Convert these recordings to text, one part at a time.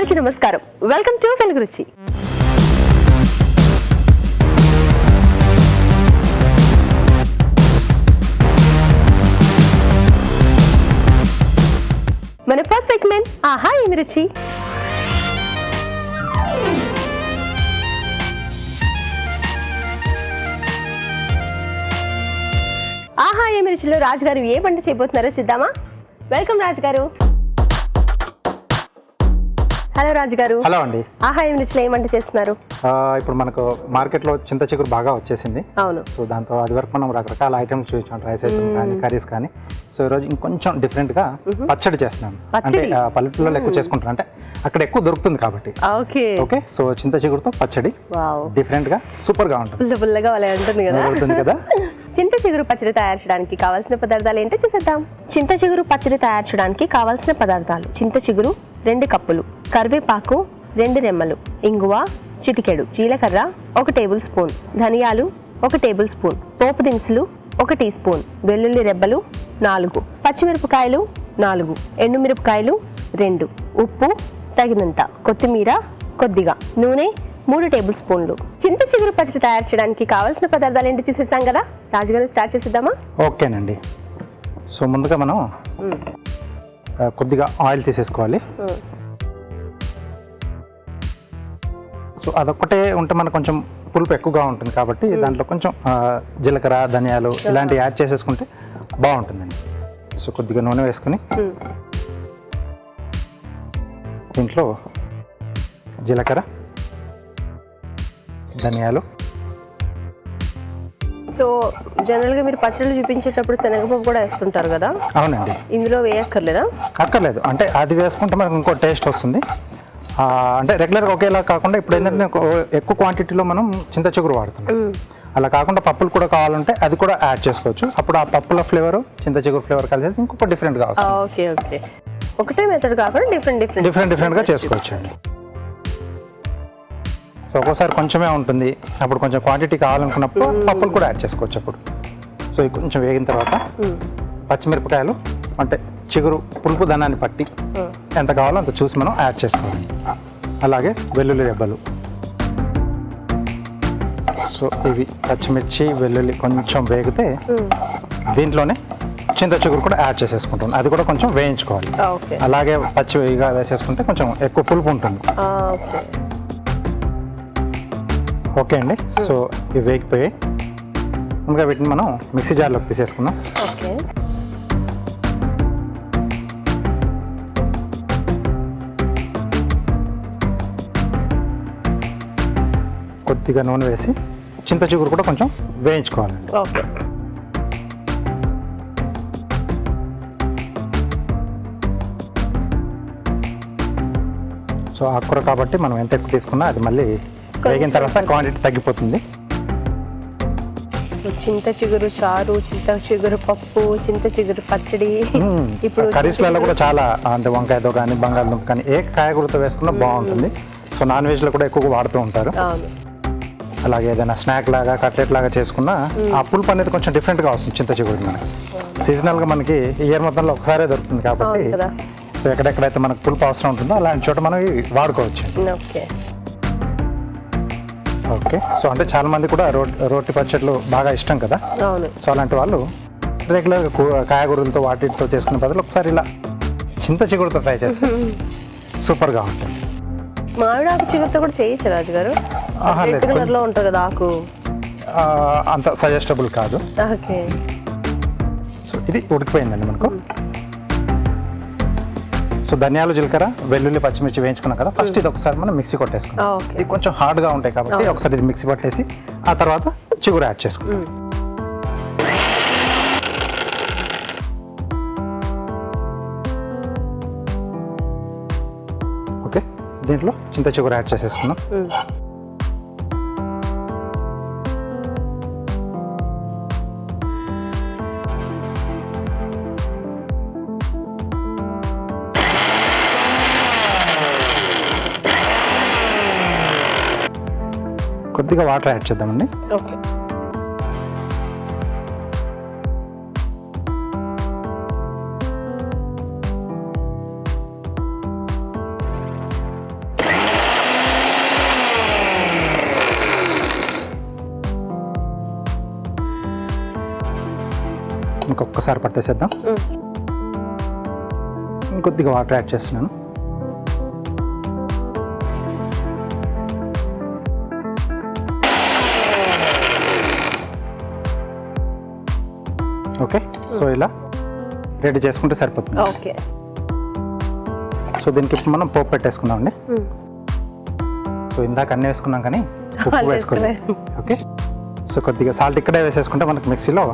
అందరికీ నమస్కారం. Welcome to వెలుగు రుచి. మన ఫస్ట్ సెగ్మెంట్ ఆహా ఏమి రుచి. ఆహా ఏమి రుచిలో రాజుగారు ఏ వంట చేయబోతున్నారో చూద్దామా. వెల్కమ్ రాజుగారు. హలో రాజుగారు. హలో అండి. ఆహా ఏమి రుచిలో ఏం వంట చేస్తున్నారు? ఇప్పుడు మనకు మార్కెట్లో చింత చిగురు బాగా వచ్చేసింది. అవును. సో దాంతో అది వరకు మనం రకరకాల ఐటమ్స్ చూసాం, రైస్ ఐటమ్ కానీ కర్రీస్ కానీ. సో ఈరోజు ఇంకొంచెం డిఫరెంట్గా పచ్చడి చేస్తున్నాను. అంటే పల్లెటూళ్ళలో ఎక్కువ చేసుకుంటారు, అంటే అక్కడ ఎక్కువ దొరుకుతుంది కాబట్టి. Okay okay. సో చింత చిగురుతో పచ్చడి డిఫరెంట్గా సూపర్గా ఉంటుంది. పుల్లగా వలే ఉంటుంది కదా. ఉంటుంది కదా. చింత చిగురు పచ్చడి తయారు చేయడానికి కావాల్సిన పదార్థాలు ఏంటో చూసేద్దాం. చింత చిగురు పచ్చడి తయారు చేయడానికి కావాల్సిన పదార్థాలు: చింత చిగురు 2 కప్పులు, కరివేపాకు 2 రెమ్మలు, ఇంగువ చిటికెడు, జీలకర్ర 1 టేబుల్ స్పూన్, ధనియాలు 1 టేబుల్ స్పూన్, పోపు దినుసులు 1 టీ స్పూన్, వెల్లుల్లి రెబ్బలు 4, పచ్చిమిరపకాయలు 4, ఎండుమిరపకాయలు 2, ఉప్పు తగినంత, కొత్తిమీర కొద్దిగా, నూనె 3 టేబుల్ స్పూన్లు. చింత చిగురు పచ్చడి తయారు చేయడానికి కావాల్సిన పదార్థాలు ఏంటి చూసేసాం కదా. రాజుగారు స్టార్ట్ చేసేద్దామా? ఓకేనండి. సో ముందుగా మనం కొద్దిగా ఆయిల్ తీసేసుకోవాలి. సో అదొక్కటే ఉంటే మనకు కొంచెం పులుపు ఎక్కువగా ఉంటుంది కాబట్టి దాంట్లో కొంచెం జీలకర్ర, ధనియాలు ఇలాంటివి యాడ్ చేసేసుకుంటే బాగుంటుందండి. సో కొద్దిగా నూనె వేసుకుని దీంట్లో జీలకర్ర, ధనియాలు. సో జనరల్గా మీరు పచ్చళ్ళు చూపించేటప్పుడు శనగపప్పు కూడా వేస్తుంటారు కదా. అవునండి. ఇందులో వేయక్కర్లేదా? అక్కర్లేదు. అంటే అది వేసుకుంటే మనకు ఇంకో టేస్ట్ వస్తుంది. అంటే రెగ్యులర్గా ఒకేలా కాకుండా ఇప్పుడు ఏంటంటే ఎక్కువ క్వాంటిటీలో మనం చింత చిగురు వాడుతున్నాం. అలా కాకుండా పప్పులు కూడా కావాలంటే అది కూడా యాడ్ చేసుకోవచ్చు. అప్పుడు ఆ పప్పుల ఫ్లేవర్ చింత చిగురు ఫ్లేవర్ కలిసి ఇంకొక డిఫరెంట్గా వస్తుంది. Okay okay. ఒకటే మెథడ్ కాకుండా డిఫరెంట్గా చేసుకోవచ్చు అండి. సో ఒక్కోసారి కొంచెమే ఉంటుంది, అప్పుడు కొంచెం క్వాంటిటీ కావాలనుకున్నప్పుడు పప్పులు కూడా యాడ్ చేసుకోవచ్చు అప్పుడు. సో ఇది కొంచెం వేగిన తర్వాత పచ్చిమిరపకాయలు, అంటే చిగురు పులుపు దనాన్ని పట్టి ఎంత కావాలో అంత చూసి మనం యాడ్ చేసుకోవాలి. అలాగే వెల్లుల్లి రెబ్బలు. సో ఇవి పచ్చిమిర్చి, వెల్లుల్లి కొంచెం వేగితే దీంట్లోనే చింత చిగురు కూడా యాడ్ చేసేసుకుంటాం. అది కూడా కొంచెం వేయించుకోవాలి. అలాగే పచ్చిగా వేసేసుకుంటే కొంచెం ఎక్కువ పులుపు ఉంటుంది. ఓకే అండి. సో ఇవి వేగిపోయాయి. ముందుగా వీటిని మనం మిక్సీ జార్లోకి తీసేసుకుందాం. ఓకే. కొద్దిగా నూనె వేసి చింత చిగురు కూడా కొంచెం వేయించుకోవాలండి. ఓకే. సో ఆకుకూర కాబట్టి మనం ఎంత ఎక్కువ తీసుకున్నా అది మళ్ళీ వేగిన తర్వాత క్వాంటిటీ తగ్గిపోతుంది. చింత చిగురు చారు, చింత చిగురు పప్పు, చింత చిగురు పచ్చడి. ఇప్పుడు కర్రీస్లలో కూడా చాలా, అంటే వంకాయతో కానీ బంగాళదుంప కానీ ఏ కాయగూరతో వేసుకున్నా బాగుంటుంది. సో నాన్ వెజ్లో కూడా ఎక్కువగా వాడుతూ ఉంటారు. అలాగే ఏదైనా స్నాక్ లాగా, కట్లెట్ లాగా చేసుకున్నా ఆ పులుపు అనేది కొంచెం డిఫరెంట్గా వస్తుంది. చింత చిగురు మనకి సీజనల్గా మనకి ఇయర్ మొత్తంలో ఒకసారే దొరుకుతుంది కాబట్టి సో ఎక్కడెక్కడైతే మనకు పులుపు అవసరం ఉంటుందో అలాంటి చోట మనం వాడుకోవచ్చు. ఓకే. సో అంటే చాలా మంది కూడా రోటి పచ్చళ్ళు బాగా ఇష్టం కదా. సో అలాంటి వాళ్ళు రెగ్యులర్గా కాయగూరలతో వాటితో చేసుకునే బదులు ఒకసారి ఇలా చింత చిగురుతో ట్రై చేస్తే సూపర్గా ఉంటుంది. మామిడాకు చిగురుతో కూడా చేయొచ్చు రాజుగారు. ఉంటుంది కదా ఆకు, అంత సజెస్టబుల్ కాదు. ఓకే. సో ఇది ఉడికిపోయిందండి మనకు. సో ధనియాలు, జీలకర్ర, వెల్లుల్లి, పచ్చిమిర్చి వేయించుకున్నాం కదా. ఫస్ట్ ఇది ఒకసారి మనం మిక్సీ కొట్టేసుకున్నాం. ఇది కొంచెం హార్డ్గా ఉంటాయి కాబట్టి ఒకసారి ఇది మిక్సీ పట్టేసి ఆ తర్వాత చిగురు యాడ్ చేసుకుంటాం. ఓకే. దీంట్లో చింత చిగురు యాడ్ చేసేసుకున్నాం. కొద్దిగా వాటర్ యాడ్ చేద్దామండి. ఓకే. ఇంకొకసారి పట్టేసేద్దాం. ఇంకొద్దిగా వాటర్ యాడ్ చేస్తున్నాను. ఓకే, సో ఇలా రెడీ చేసుకుంటే సరిపోతుంది. ఓకే, సో దీనికి ఇప్పుడు మనం పోపు పెట్టేసుకుందామండి. సో ఇందాక అన్నీ వేసుకున్నాం కానీ ఉప్పు వేసుకోలేదు. ఓకే, సో కొద్దిగా సాల్ట్ ఇక్కడే వేసేసుకుంటే మనకి మిక్సీలో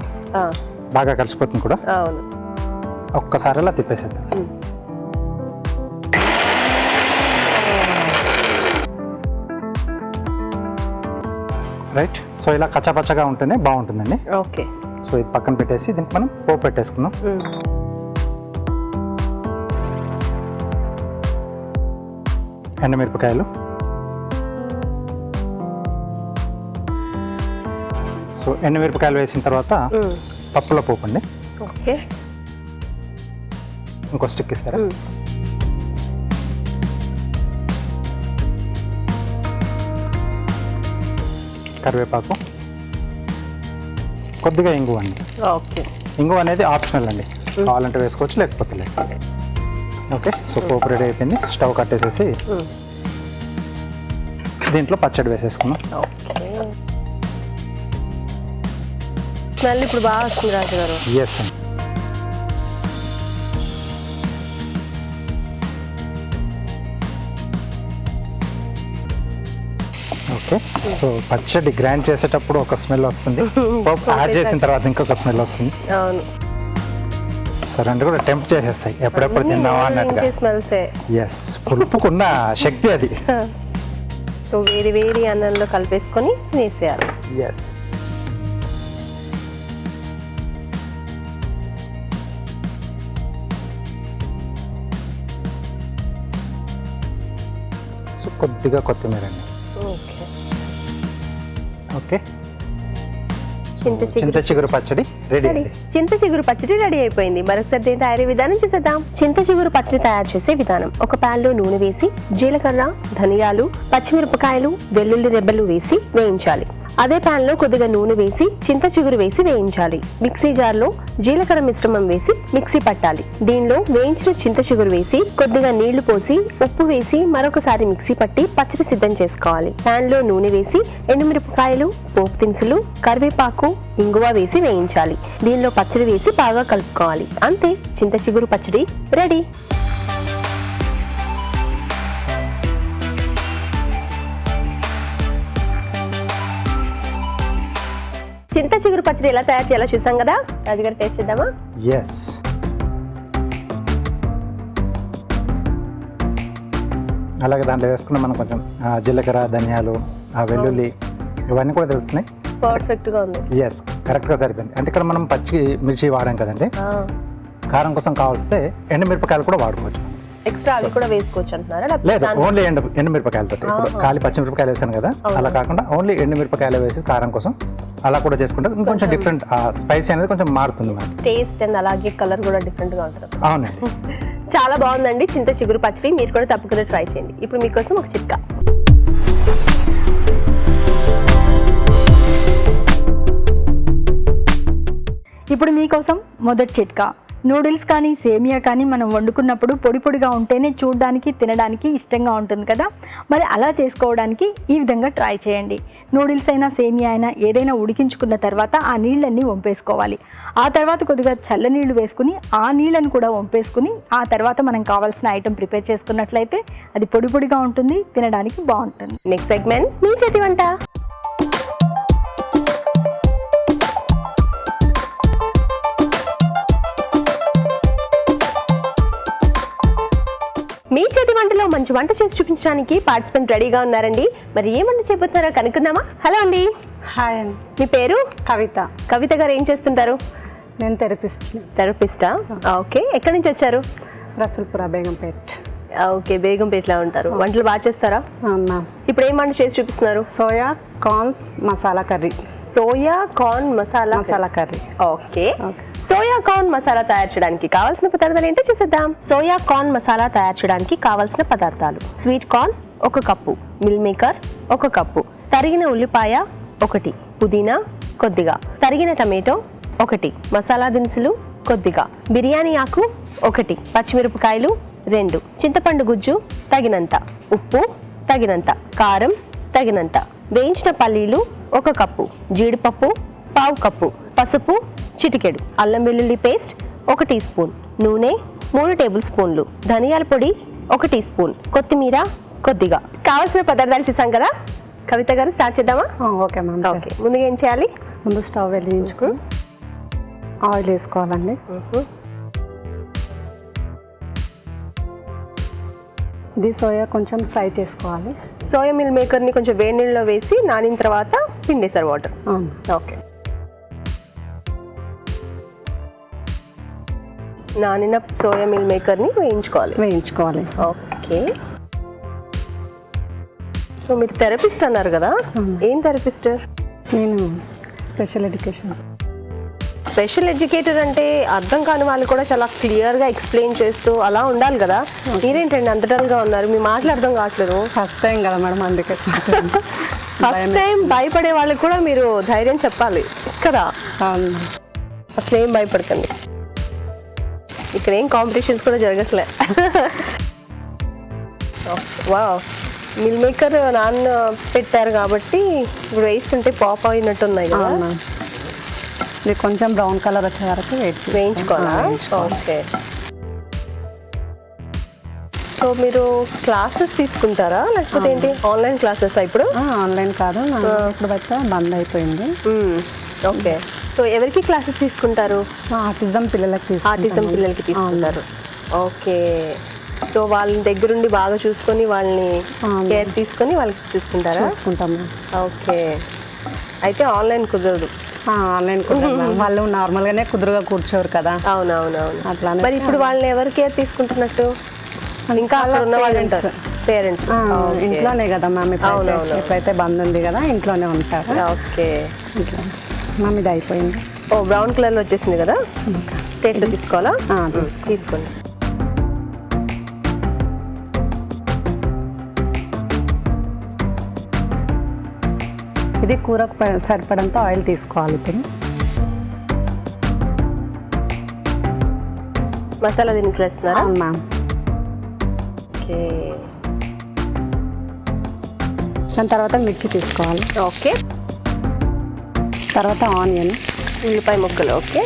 బాగా కలిసిపోతుంది కూడా. అవును, ఒక్కసారి ఇలా తిప్పేసేద్దాం. రైట్, సో ఇలా కచ్చాపచ్చగా ఉంటేనే బాగుంటుందండి. ఓకే, సో ఇది పక్కన పెట్టేసి దీనికి మనం పోపు పెట్టేసుకుందాం. ఎండుమిరపకాయలు, సో ఎండుమిరపకాయలు వేసిన తర్వాత పప్పుల పోపు అండి. ఓకే, ఇంకో స్టిక్ ఇస్తారా? కరివేపాకు, కొద్దిగా ఇంగువ అండి. ఓకే, ఇంగువ అనేది ఆప్షనల్ అండి, కావాలంటే వేసుకోవచ్చు లేకపోతే లేదు. ఓకే, సో పోపు రెడీ అయిపోయింది. స్టవ్ కట్టేసేసి దీంట్లో పచ్చడి వేసేసుకున్నాం. ఓకే, స్మెల్ ఇప్పుడు బాగా వస్తుంది రాజు గారు. ఎస్ అండి. ఓకే, సో పచ్చడి గ్రైండ్ చేసేటప్పుడు ఒక స్మెల్ వస్తుంది, పోపు యాడ్ చేసిన తర్వాత ఇంకొక స్మెల్ వస్తుంది. అవును, సో రెండు కూడా టెంప్ట్ చేసేస్తాయి, ఎప్పుడెప్పుడు తిన్నావా అన్నట్టుగా. స్మెల్సే. ఎస్, పులుపుకున్న శక్తి అది. సో వేడి వేడి అన్నంలో కలిపేసుకొని వేసేయాలి. ఎస్, సో కొద్దిగా కొత్తిమీర అండి. ఓకే, ఓకే, చింత చింత చిగురు పచ్చడి రెడీ రెడీ. అండి. చింత చిగురు పచ్చడి రెడీ అయిపోయింది. మరొకసారి దీని తయారీ విధానం చూసేద్దాం. చింత చిగురు పచ్చడి తయారు చేసే విధానం: ఒక పాన్ లో నూనె వేసి జీలకర్ర, ధనియాలు, పచ్చిమిరపకాయలు, వెల్లుల్లి రెబ్బలు వేసి వేయించాలి. అదే పాన్ లో కొద్దిగా నూనె వేసి చింత చిగురు వేసి వేయించాలి. మిక్సీ జార్ లో జీలకర్ర మిశ్రమం వేసి మిక్సీ పట్టాలి. దీనిలో వేయించిన చింత చిగురు వేసి కొద్దిగా నీళ్లు పోసి ఉప్పు వేసి మరొకసారి మిక్సీ పట్టి పచ్చడి సిద్ధం చేసుకోవాలి. పాన్ లో నూనె వేసి ఎండుమిరపకాయలు, పోపు దినుసులు, కరివేపాకు, ఇంగువ వేసి వేయించాలి. దీనిలో పచ్చడి వేసి బాగా కలుపుకోవాలి. అంతే, చింత చిగురు పచ్చడి రెడీ. చింత చిగురు పచ్చడి ఎలా తయారు చేయాలో చూసాం కదా. రాజుగారు టేస్ట్ చేద్దామా? ఎస్, అలాగే దాంట్లో వేసుకున్న మనం కొంచెం జీలకర్ర, ధనియాలు, వెల్లుల్లి ఇవన్నీ కూడా తెలుస్తున్నాయి. పర్ఫెక్ట్ గా ఉంది. ఎస్, కరెక్ట్గా సరిపోయింది. అంటే ఇక్కడ మనం పచ్చి మిర్చి వాడాం కదండి, కారం కోసం కావాల్స్తే ఎండుమిరపకాయలు కూడా వాడుకోవచ్చు. ఎక్స్ట్రా అవి కూడా వేసుకోవచ్చు అంటున్నారా? లేదు, ఓన్లీ ఎండుమిరపకాయలతో. ఇప్పుడు ఖాళీ పచ్చిమిరపకాయలు వేసాను కదా, అలా కాకుండా ఓన్లీ ఎండుమిరపకాయలు వేసి కారం కోసం అలా కూడా చేసుకుంటే ఇంకొంచెం డిఫరెంట్ స్పైసీ అనేది కొంచెం మారుతుంది మనకి. టేస్ట్ అండ్ అలాగే కలర్ కూడా డిఫరెంట్ గా ఉంటుంది. అవునండి, చాలా బాగుందండి చింత చిగురు పచ్చడి. మీరు కూడా తప్పకుండా ట్రై చేయండి. ఇప్పుడు మీకోసం ఒక చిట్కా. ఇప్పుడు మీకోసం మొదటి చిట్కా. నూడిల్స్ కానీ సేమియా కానీ మనం వండుకున్నప్పుడు పొడి పొడిగా ఉంటేనే చూడడానికి తినడానికి ఇష్టంగా ఉంటుంది కదా. మరి అలా చేసుకోవడానికి ఈ విధంగా ట్రై చేయండి. నూడిల్స్ అయినా సేమియా అయినా ఏదైనా ఉడికించుకున్న తర్వాత ఆ నీళ్ళన్నీ వంపేసుకోవాలి. ఆ తర్వాత కొద్దిగా చల్ల నీళ్లు వేసుకుని ఆ నీళ్ళని కూడా వంపేసుకుని ఆ తర్వాత మనం కావాల్సిన ఐటెం ప్రిపేర్ చేసుకున్నట్లయితే అది పొడి పొడిగా ఉంటుంది, తినడానికి బాగుంటుంది. నెక్స్ట్ సెగ్మెంట్ మీ చేతి వంట. మీ చేతి వంటలో మంచి వంట చేసి చూపించడానికి పార్టిసిపెంట్ రెడీగా ఉన్నారండి. మరి ఏ వంట చేయబోతున్నారో కనుక్కుందామా? హలో అండి. హాయ్ అండి, మీ పేరు? కవిత. కవిత గారు ఏం చేస్తుంటారు? నేను థెరపిస్టా? ఓకే, ఎక్కడి నుంచి వచ్చారు? రసూల్పుర, బేగంపేట్. ఓకే, బేగంపేటలో ఉంటారు. వంటలు బాగా చేస్తారా? అవునా. ఇప్పుడు ఏం వంట చేసి చూపిస్తున్నారు? Soya corns masala curry. Soya corn masala curry. Okay, soya corn masala తయారు చేయడానికి కావాల్సిన పదార్థాలు ఏంటో చూసేద్దాం. సోయా కార్న్ మసాలా తయారు చేయడానికి కావాల్సిన పదార్థాలు: sweet corn 1 cup, meal maker 1 cup, తరిగిన ఉల్లిపాయ 1, పుదీనా కొద్దిగా, తరిగిన టమాటో 1, మసాలా దినుసులు కొద్దిగా, బిర్యానీ ఆకు 1, పచ్చిమిరపకాయలు 2, చింతపండు గుజ్జు తగినంత, ఉప్పు తగినంత, కారం తగినంత, వేయించిన పల్లీలు 1 కప్పు, జీడిపప్పు 1/2 కప్పు, పసుపు చిటికెడు, అల్లం వెల్లుల్లి పేస్ట్ 1 టీ స్పూన్, నూనె 3 టేబుల్ స్పూన్లు, ధనియాల పొడి 1 టీ స్పూన్, కొత్తిమీర కొద్దిగా. కావాల్సిన పదార్థాలు చూసాం కదా. కవిత గారు స్టార్ట్ చేద్దామా? Okay ma'am. ఓకే, ముందుగా ఏం చేయాలి? ముందు స్టవ్ వెలిగించుకుని ఆయిల్ వేసుకోవాలండి. ఇది సోయా కొంచెం ఫ్రై చేసుకోవాలి. సోయా మిల్ మేకర్ని కొంచెం వేడి నీళ్ళలో వేసి నానిన తర్వాత పిండేశారు వాటర్. అవును. ఓకే, నానిన సోయా మిల్ మేకర్ని వేయించుకోవాలి. ఓకే. సో మీరు థెరపిస్ట్ అన్నారు కదా, ఏం థెరపిస్ట్? నేను స్పెషల్ ఎడ్యుకేటర్ అంటే అర్థం కాని వాళ్ళు కూడా చాలా క్లియర్గా ఎక్స్ప్లెయిన్ చేస్తూ అలా ఉండాలి కదా. మీరేంటండి అంత డల్గా ఉన్నారు? మీ మాటలు అర్థం కావట్లేదు. ఫస్ట్ టైం కదా మేడం, అందుకే ఫస్ట్ టైం భయపడే వాళ్ళకి కూడా మీరు ధైర్యం చెప్పాలి కదా. అవును. అసలు ఏం భయపడకండి, ఇక్కడ ఏం కాంపిటీషన్స్ కూడా జరగట్లే. వావ్, మిల్ మేకర్ నాన్న పెట్టారు కాబట్టి ఇప్పుడు వేస్తుంటే పాప్ అయినట్టున్నాయి కదా. అవునా. ఇది కొంచెం బ్రౌన్ కలర్ వచ్చే వరకు వేయించుకోవాలా? ఓకే. సో మీరు క్లాసెస్ తీసుకుంటారా లేకపోతే ఏంటి, ఆన్లైన్ క్లాసెస్ ఇప్పుడు? ఆన్లైన్ కాదు, ఇప్పుడు అయితే బంద్ అయిపోయింది. ఓకే. సో ఎవరికి క్లాసెస్ తీసుకుంటారు? ఆటిజం పిల్లలకి తీసుకుంటారు. ఓకే. సో వాళ్ళ దగ్గరుండి బాగా చూసుకొని వాళ్ళని కేర్ తీసుకొని వాళ్ళకి చూసుకుంటాము. ఓకే. అయితే ఆన్లైన్ కుదరదు. ఆన్లైన్ వాళ్ళు నార్మల్గానే కుదురుగా కూర్చోరు కదా. అవునవునవును. అట్లా మరి ఇప్పుడు వాళ్ళని ఎవరు కేర్ తీసుకుంటున్నట్టు? ఇంకా అక్కడ ఉన్న వాళ్ళు ఉంటారు, పేరెంట్స్ ఇంట్లోనే కదా మ్యామ్. ఎప్పుడైతే బంద్ ఉంది కదా ఇంట్లోనే ఉంటారు. ఓకే. ఇట్లా మ్యామ్ ఇది అయిపోయింది. ఓ బ్రౌన్ కలర్లో వచ్చేసింది కదా, ప్లేట్లో తీసుకోవాలా? తీసుకోండి. ఇది కూరకు సరిపడంత ఆయిల్ తీసుకోవాలి. ఇప్పుడు మసాలా దినుసులు వేస్తున్నారా? మ్యామ్. ఓకే. దాని తర్వాత మిర్చి తీసుకోవాలి. ఓకే. తర్వాత ఆనియన్, ఉల్లిపాయ ముక్కలు. ఓకే.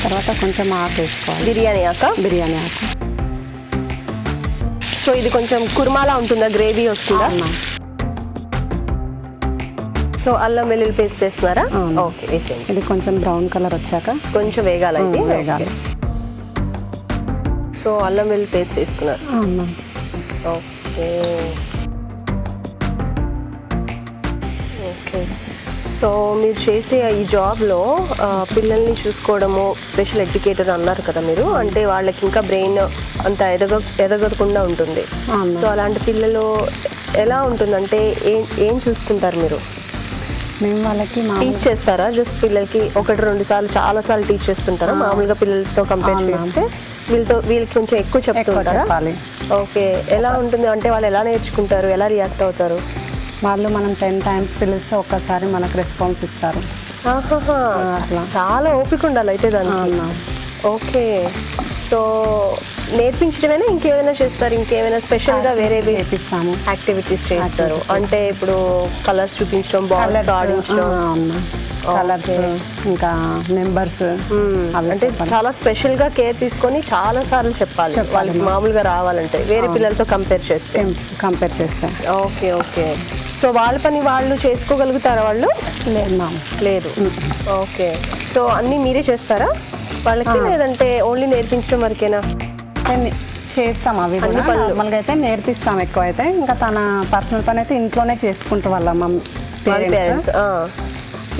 తర్వాత కొంచెం ఆకు వేసుకోవాలి. బిర్యానీ ఆకు. సో ఇది కొంచెం కుర్మాలా ఉంటుందా, గ్రేవీ వస్తుందా? సో అల్లం వెల్లుల్లి పేస్ట్ వేస్తున్నారా? ఓకే, వేసేయండి. ఇది కొంచెం బ్రౌన్ కలర్ వచ్చాక కొంచెం వేగాలి. వేగాలి. సో అల్లం వెల్లుల్లి పేస్ట్ వేసుకున్నారు. ఓకే. ఓకే. సో మీరు చేసే ఈ జాబ్లో పిల్లల్ని చూసుకోవడము, స్పెషల్ ఎడ్యుకేటర్ అన్నారు కదా మీరు, అంటే వాళ్ళకి ఇంకా బ్రెయిన్ అంత ఎదగకుండా ఉంటుంది. సో అలాంటి పిల్లలు ఎలా ఉంటుందంటే ఏం చూసుకుంటారు మీరు? మేము వాళ్ళకి టీచ్ చేస్తారా? జస్ట్ పిల్లలకి 1-2 సార్లు చాలా సార్లు టీచ్ చేస్తుంటారా? మామూలుగా పిల్లలతో కంపేర్ చేస్తే వీళ్ళకి కొంచెం ఎక్కువ చెప్తుంటారా? ఓకే. ఎలా ఉంటుంది అంటే వాళ్ళు ఎలా నేర్చుకుంటారు, ఎలా రియాక్ట్ అవుతారు? వాళ్ళు మనం 10 times పిలిస్తే ఒక్కసారి మనకు రెస్పాన్స్ ఇస్తారు. అట్లా చాలా ఓపిక ఉండాలి అయితే దానికి. ఓకే. సో నేర్పించడమేనా ఇంకేమైనా చేస్తారు? ఇంకేమైనా స్పెషల్గా వేరే నేర్పిస్తాము, యాక్టివిటీస్ చేస్తారు? అంటే ఇప్పుడు కలర్స్ చూపించడం, బాల్స్ ఆడించడం, కలర్స్, ఇంకా నెంబర్స్, అంటే చాలా స్పెషల్గా కేర్ తీసుకొని చాలా సార్లు చెప్పాలి వాళ్ళకి మామూలుగా రావాలంటే, వేరే పిల్లలతో కంపేర్ చేస్తే. ఓకే. ఓకే. సో వాళ్ళ పని వాళ్ళు చేసుకోగలుగుతారా వాళ్ళు? లేదు. ఓకే. సో అన్నీ మీరే చేస్తారా వాళ్ళకి, లేదంటే ఓన్లీ నేర్పించడం వరకేనా? చేస్తాం అవి కూడా. నార్మల్గా అయితే నేర్పిస్తాం ఎక్కువ అయితే. ఇంకా తన పర్సనల్ పని అయితే ఇంట్లోనే చేసుకుంటూ వాళ్ళ పేరెంట్స్.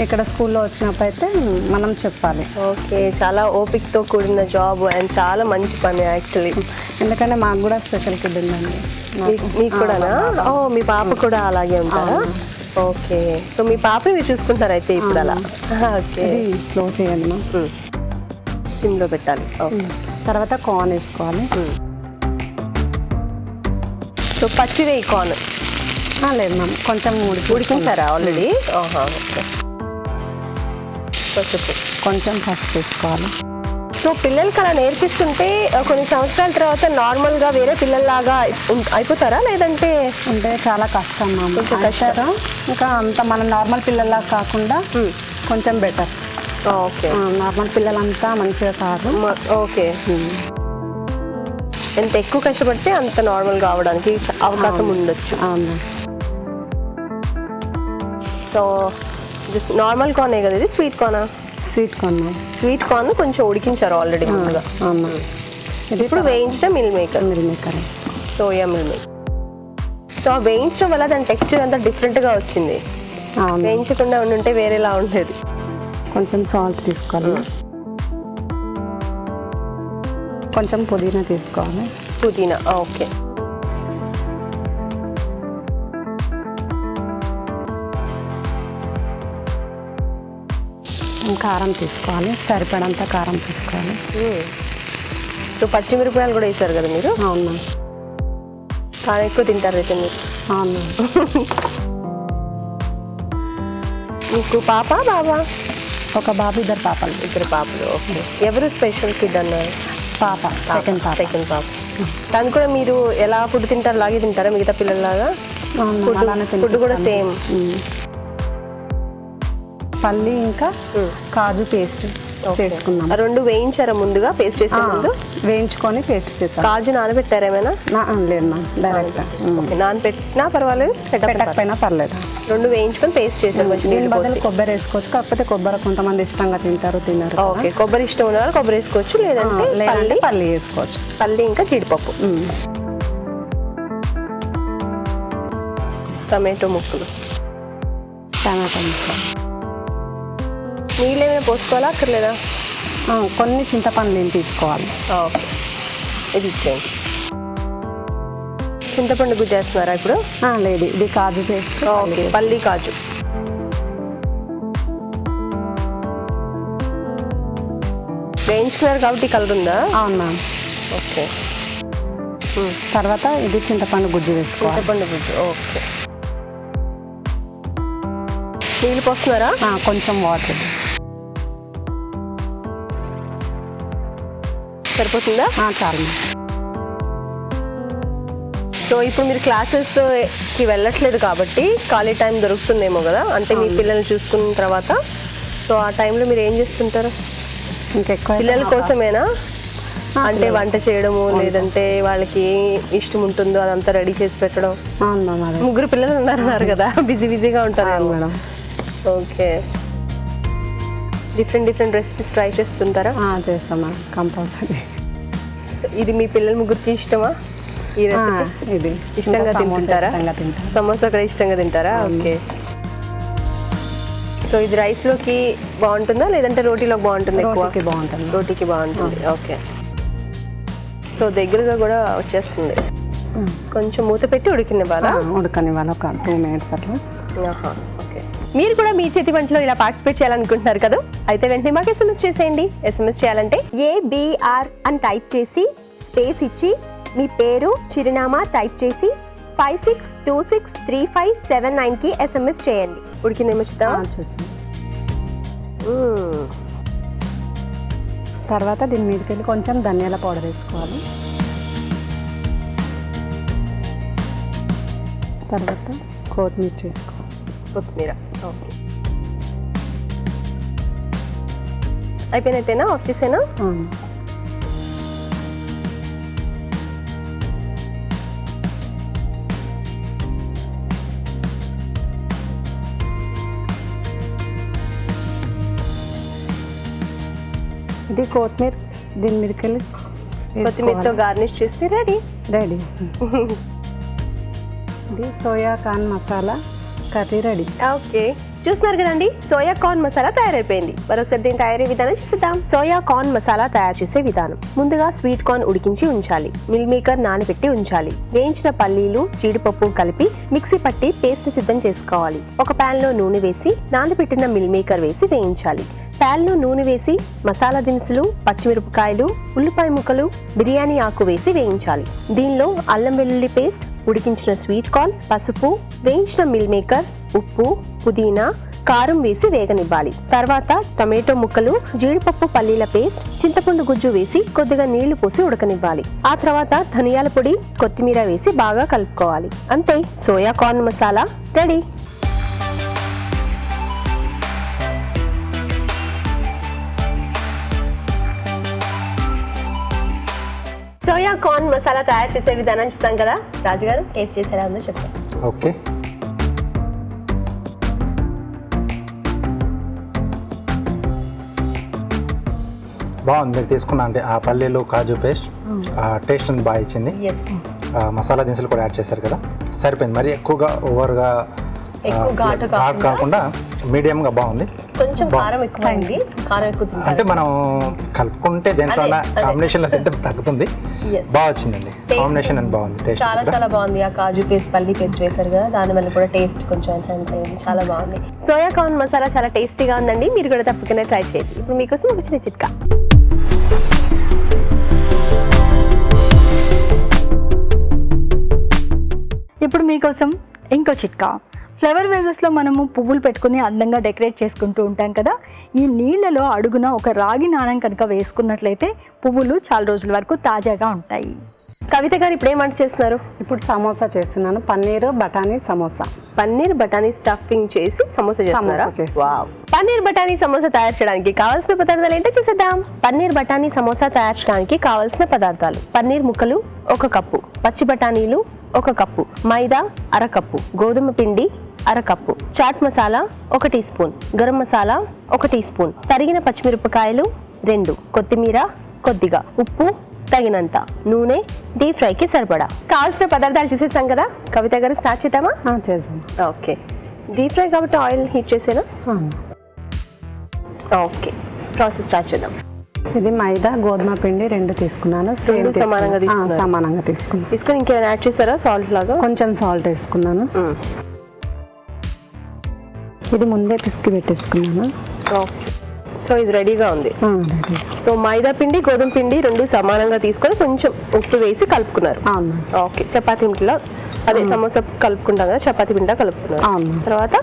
ఇక్కడ స్కూల్లో వచ్చినప్పుడు అయితే మనం చెప్పాలి. ఓకే. చాలా ఓపికతో కూడిన జాబ్ అండ్ చాలా మంచి పని యాక్చువల్లీ. ఎందుకంటే మాకు కూడా స్పెషల్ కిడ్ ఉందండి. మీకు కూడానా? ఓ, మీ పాప కూడా అలాగే ఉంటారా? ఓకే. సో మీ పాప మీరు చూసుకుంటారు అయితే ఇప్పుడు అలా. ఓకే. స్లో చేయండి మా, సిమ్లో పెట్టాలి. తర్వాత కార్న్ వేసుకోవాలి. సో పచ్చివే కార్న్? లేదు మ్యామ్, కొంచెం ఉడికించారా ఆల్రెడీ? ఓకే. పసుపు. కొంచెం పసుపు వేసుకోవాలి. సో పిల్లలకి అలా నేర్పిస్తుంటే కొన్ని సంవత్సరాల తర్వాత నార్మల్గా వేరే పిల్లల్లాగా అయిపోతారా, లేదంటే అంటే చాలా కష్టం మ్యామ్. కొంచెం కష్టం. ఇంకా అంత మన నార్మల్ పిల్లల్లా కాకుండా కొంచెం బెటర్. ఓకే. నార్మల్ పిల్లలంతా మంచిగా కాదు. ఓకే. ఎంత ఎక్కువ కష్టపడితే అంత నార్మల్గా అవడానికి అవకాశం ఉండొచ్చు. అవును. సో జస్ట్ నార్మల్ కార్నే కదా ఇది, sweet Karna? Sweet corn. Sweet corn కొంచెం ఉడికించారు ఆల్రెడీ ముందుగా. అవును. ఇది ఇప్పుడు వేయించిన meal maker, meal maker, soya meal maker. So ఆ వేయించడం వల్ల దాని టెక్స్చర్ అంతా డిఫరెంట్గా వచ్చింది. అవును. వేయించకుండా ఉంటే వేరేలా ఉండేది. కొంచెం సాల్ట్ తీసుకోవాలి. కొంచెం పుదీనా తీసుకోవాలి. పుదీనా. ఓకే. కారం తీసుకోవాలి, సరిపడంత కారం తీసుకోవాలి. సో పచ్చిమిరపకాయలు కూడా వేసారు కదా మీరు? అవునా? కారం ఎక్కువ తింటారు అయితే మీరు. అవును. మీకు పాప బాబా? ఒక బాబు, ఇద్దరు పాపలు. ఇద్దరు పాపలు. ఓకే. ఎవరు స్పెషల్ కిడ్ అన్నారు? పాప, సెకండ్ పాప. సెకండ్ పాప. తను కూడా మీరు ఎలా ఫుడ్ తింటారు అలాగే తింటారా మిగతా పిల్లల్లాగా? ఫుడ్ కూడా సేమ్. పల్లి ఇంకా కాజు పేస్ట్ చేసుకున్నాం. ఆ రెండు వేయించారా ముందుగా? పేస్ట్ చేసే ముందు వేయించుకొని పేస్ట్ చేసాం. కాజు నానబెట్టారా ఏమైనా? లేదు మా డైరెక్ట్. నానబెట్టినా పర్వాలేదు, పెట్టకపోయినా పర్లేదు. రెండు వేయించుకొని పేస్ట్ చేసారు. దీని బదులు కొబ్బరి వేసుకోవచ్చు, కాకపోతే కొబ్బరి కొంతమంది ఇష్టంగా తినరు. ఓకే. కొబ్బరి ఇష్టం ఉన్న వాళ్ళు కొబ్బరి వేసుకోవచ్చు, లేదంటే పల్లి వేసుకోవచ్చు. పల్లి ఇంకా జీడిపప్పు. టమాటో ముక్కలు. నీళ్ళు ఏమైనా పోసుకోవాలా, అక్కర్లేదా? కొన్ని చింతపండు నీళ్ళు తీసుకోవాలి. ఓకే. ఇది ఇచ్చేయండి. చింతపండు గుజ్జు చేస్తున్నారా ఇప్పుడు? లేదు, ఇది కాజు పేస్ట్. ఓకే. పల్లి కాజు. వేయించుకున్నారు కాబట్టి కలర్ ఉందా? అవును మ్యామ్. ఓకే. తర్వాత ఇది చింతపండు గుజ్జు వేసుకోవాలి. చింతపండు గుజ్జు. ఓకే. నీళ్ళు పోస్తున్నారా? కొంచెం వాటర్. సరిపోతుందా? చాలు. సో ఇప్పుడు మీరు క్లాసెస్కి వెళ్ళట్లేదు కాబట్టి ఖాళీ టైం దొరుకుతుందేమో కదా, అంటే మీ పిల్లల్ని చూసుకున్న తర్వాత. సో ఆ టైంలో మీరు ఏం చేస్తుంటారు? ఇంకెక్కువ పిల్లల కోసమేనా? అంటే వంట చేయడము, లేదంటే వాళ్ళకి ఇష్టం ఉంటుందో అదంతా రెడీ చేసి పెట్టడం? ముగ్గురు పిల్లలు ఉన్నారు కదా, బిజీగా ఉంటారు madam. Okay. Different recipes try చేస్తుంటారా? చేస్తామా, కంపల్సరీ. ఇది మీ పిల్లల ముగ్గురికి ఇష్టమా ఈ రెసిపీ? ఇది ఇష్టంగా తింటారా? సమోసా కూడా ఇష్టంగా తింటారా? ఓకే. సో ఇది రైస్లోకి బాగుంటుందా, లేదంటే రోటీలోకి బాగుంటుంది? రోటీకి బాగుంటుంది. రోటీకి బాగుంటుంది. ఓకే. సో దగ్గరగా కూడా వచ్చేస్తుంది. కొంచెం మూత పెట్టి ఉడకనివ్వాలా? ఉడకనివ్వాలి, ఒక 2 minutes అట్లా. ఓకే. మీరు కూడా మీ చేతి వంటలో ఇలా పార్టిసిపేట్ చేయాలనుకుంటున్నారు కదా, అయితే వెంటనే మాకు SMS చేసేయండి. SMS చేయాలంటే ABR అని టైప్ చేసి స్పేస్ ఇచ్చి మీ పేరు, చిరునామా టైప్ చేసి 56263579కి SMS చేయండి. ఉడికిందేమో చూద్దామా? చూసి తర్వాత దీని మీదకి వెళ్ళి కొంచెం ధనియాల పౌడర్ వేసుకోవాలి. తర్వాత కొత్తిమీర వేసుకోవాలి. కొత్తిమీర. ఓకే. అయిపోయినట్టేనా? ఆఫ్ చేసేనా? ఇది కొత్తిమీర దీని మీదకి వెళ్ళి కొత్తిమీరతో గార్నిష్ చేస్తే రెడీ. ఇది soya corn masala curry ready. Okay. చూస్తున్నారు కదండి, సోయా కార్న్ మసాలా తయారైపోయింది. మరొకసారి దీని తయారీ విధానం చూద్దాం. సోయా కార్న్ మసాలా తయారు చేసే విధానం. ముందుగా స్వీట్ కార్న్ ఉడికించి ఉంచాలి. మిల్ మేకర్ నానబెట్టి ఉంచాలి. వేయించిన పల్లీలు, జీడిపప్పు కలిపి మిక్సీ పట్టి పేస్ట్ సిద్ధం చేసుకోవాలి. ఒక పాన్ లో నూనె వేసి నానబెట్టిన మిల్ మేకర్ వేసి వేయించాలి. పాన్ లో నూనె వేసి మసాలా దినుసులు, పచ్చిమిరపకాయలు, ఉల్లిపాయ ముక్కలు, బిర్యానీ ఆకు వేసి వేయించాలి. దీనిలో అల్లం వెల్లుల్లి పేస్ట్, ఉడికించిన స్వీట్ కార్న్, పసుపు, వేయించిన మిల్ మేకర్, ఉప్పు, పుదీనా, కారం వేసి వేగనివ్వాలి. తర్వాత టమాటో ముక్కలు, జీడిపప్పు పల్లీల పేస్ట్, చింతపండు గుజ్జు వేసి కొద్దిగా నీళ్లు పోసి ఉడకనివ్వాలి. ఆ తర్వాత ధనియాల పొడి, కొత్తిమీర వేసి బాగా కలుపుకోవాలి. అంతే, soya corn masala ready. Soya corn masala తయారు చేసే విధానం చూస్తాం కదా. రాజుగారు టేస్ట్ చేసారా ఉందో చెప్తాను. ఓకే, బాగుంది. మీరు తీసుకున్నా అంటే ఆ పల్లీలు కాజు పేస్ట్ ఆ టేస్ట్ బాగా ఇచ్చింది. మసాలా దినుసులు కూడా యాడ్ చేశారు కదా, సరిపోయింది. మరి ఎక్కువగా ఓవర్గా ఘాటు కాకుండా మీడియంగా బాగుంది. కొంచెం కారం ఎక్కువైంది, కారం ఎక్కువ అంటే మనం కలుపుకుంటే దేంట్లో కాంబినేషన్లో తింటే తగ్గుతుంది. బాగా వచ్చిందండి కాంబినేషన్, అని బాగుంది. టేస్ట్ చాలా చాలా బాగుంది. ఆ కాజు పేస్ట్ పల్లి పేస్ట్ వేశారు కదా, దాని వల్ల కూడా టేస్ట్ కొంచెం ఎన్హాన్స్ అయ్యింది. చాలా బాగుంది. సోయా కార్న్ మసాలా చాలా టేస్టీగా ఉందండి. మీరు కూడా తప్పకుండా ట్రై చేయండి. ఇప్పుడు మీకోసం ఒక చిన్న చిట్కా. ఇప్పుడు మీకోసం ఇంకో చిట్కా. ఫ్లవర్ వేజెస్లో మనము పువ్వులు పెట్టుకుని అందంగా డెకరేట్ చేసుకుంటూ ఉంటాం కదా. ఈ నీళ్లలో అడుగున ఒక రాగి నాణం కనుక వేసుకున్నట్లయితే పువ్వులు చాలా రోజుల వరకు తాజాగా ఉంటాయి. కవిత గారు ఇప్పుడు ఏం వంట చేస్తున్నారు? ఇప్పుడు సమోసా చేస్తున్నాను. పన్నీర్ బఠానీ సమోసా. పన్నీర్ బఠానీ స్టఫింగ్ చేసి సమోసా చేస్తున్నారా? సమోసా చేస్తాను. వావ్. పన్నీర్ బఠానీ సమోసా తయారు చేయడానికి కావాల్సిన పదార్థాలు ఏంటో చూసేద్దాం. పన్నీర్ బఠానీ సమోసా తయారు చేయడానికి కావాల్సిన పదార్థాలు: పన్నీర్ ముక్కలు 1 కప్పు, పచ్చి బఠానీలు 1 కప్పు, మైదా 1/2 కప్పు, గోధుమ పిండి 1/2 cup, chaat masala 1 teaspoon, garam masala 1 teaspoon, తరిగిన పచ్చిమిరపకాయలు 2, కొత్తిమీర కొద్దిగా, ఉప్పు తగినంత, నూనె డీప్ ఫ్రైకి సరిపడా. కావాల్సిన పదార్థాలు చూసేసాం కదా. కవిత గారు స్టార్ట్ చేద్దామా? చేద్దాం. ఓకే, డీప్ ఫ్రై కాబట్టి ఆయిల్ హీట్ చేసేనా? ఓకే, ప్రాసెస్ స్టార్ట్ చేద్దాం. ఇది మైదా గోధుమ పిండి 2 తీసుకున్నాను. రెండు సమానంగా తీసుకున్నారు? సమానంగా తీసుకున్నాను. తీసుకొని ఇంకేమైనా యాడ్ చేస్తారా? సాల్ట్ లాగా కొంచెం సాల్ట్ వేసుకున్నాను. ఇది ముందే పిసికి పెట్టేసుకున్నాను. ఓకే, సో ఇది రెడీగా ఉంది. రెడీ. సో మైదా పిండి గోధుమ పిండి 2 సమానంగా తీసుకొని కొంచెం ఉప్పు వేసి కలుపుకున్నారు. అవును. ఓకే, చపాతీ పిండిలో అదే సమోసా కలుపుకుంటాం కదా, చపాతీ పిండిలో కలుపుకున్నారు. అవును. తర్వాత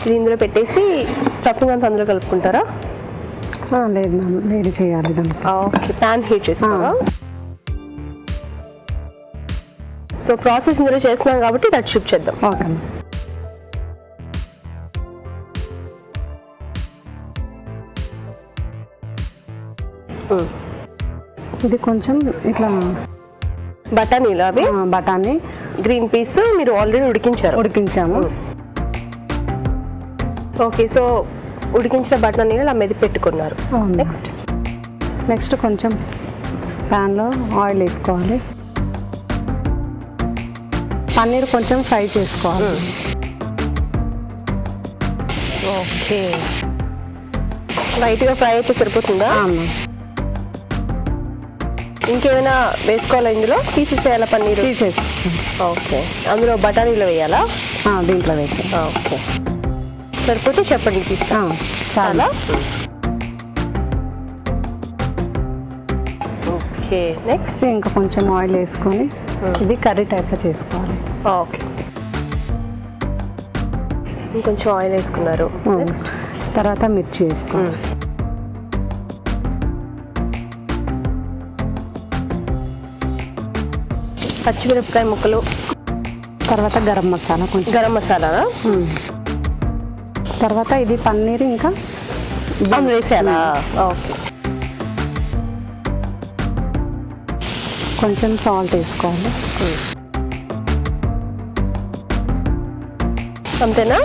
ఇది ఇందులో పెట్టేసి స్టఫింగ్ అంతా అందులో కలుపుకుంటారా? లేదు మ్యామ్, వేడి చేయాలి దాన్ని. ఓకే, ప్యాన్ హీట్ చేసుకోరా? సో ప్రాసెస్ ఇందులో చేస్తున్నాం కాబట్టి దట్ షిఫ్ట్ చేద్దాం. ఓకే. ఇది కొంచెం ఇట్లా బఠానీలు అవి బఠానీ గ్రీన్ పీస్ మీరు ఆల్రెడీ ఉడికించాము. ఓకే, సో ఉడికించిన బఠానీలు అలా మెది పెట్టుకున్నారు. నెక్స్ట్ కొంచెం ప్యాన్లో ఆయిల్ వేసుకోవాలి. పన్నీర్ కొంచెం ఫ్రై చేసుకోవాలి. ఓకే, లైట్గా ఫ్రై అయితే సరిపోతుందా? ఇంకేమైనా వేసుకోవాలా? ఇందులో తీసేసేయాలా పన్నీరు? తీసేసి. ఓకే, అందులో బఠానీలో వేయాలా? దీంట్లో వేసి. ఓకే, సరిపోతే చెప్పండి. తీస్తా చాలా. ఓకే, నెక్స్ట్ ఇంకా కొంచెం ఆయిల్ వేసుకొని ఇది కర్రీ టైప్లో చేసుకోవాలి. ఓకే, ఇంకొంచెం ఆయిల్ వేసుకున్నారు. నెక్స్ట్ తర్వాత మిర్చి వేసుకోవాలి. పచ్చిమిరపకాయ ముక్కలు, తర్వాత గరం మసాలా, కొంచెం గరం మసాలా, తర్వాత ఇది పన్నీర్ ఇంకా అందులో వేసేయాలా? ఓకే, కొంచెం సాల్ట్ వేసుకోవాలి. అంతేనా?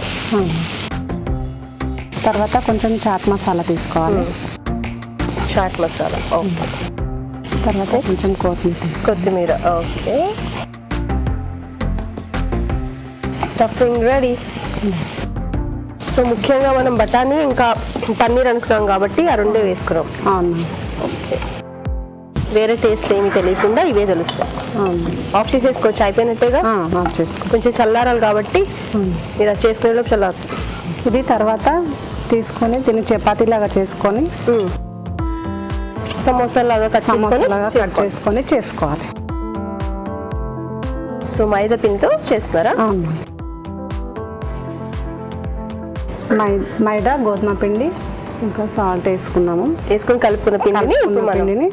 తర్వాత కొంచెం చాట్ మసాలా తీసుకోవాలి. చాట్ మసాలా, ఓకే. తర్వాత కొంచెం కొత్తిమీర. Okay, stuffing ready. సో ముఖ్యంగా మనం బఠానీ ఇంకా పన్నీర్ అనుకున్నాం కాబట్టి ఆ 2 వేసుకున్నాం. అవును. ఓకే, వేరే టేస్ట్ ఏమి తెలియకుండా ఇవే తెలుస్తాయి. ఆఫ్ చేసేసుకోవచ్చు, అయిపోయినట్టేగా. ఆఫ్ చేసుకో. కొంచెం చల్లారాలి కాబట్టి మీరు అది చేసుకునేలోపు చల్లారుతుంది. ఇది తర్వాత తీసుకొని దీన్ని చపాతీలాగా చేసుకొని సమోసాలాగా కట్ చేసుకొని చేసుకోవాలి. సో మైదా పిండితో చేస్తున్నారా? మైదా, గోధుమ పిండి, ఇంకా సాల్ట్ వేసుకున్నాము. వేసుకొని కలుపుకున్న పిండిని ఇప్పుడు మనం పిండిని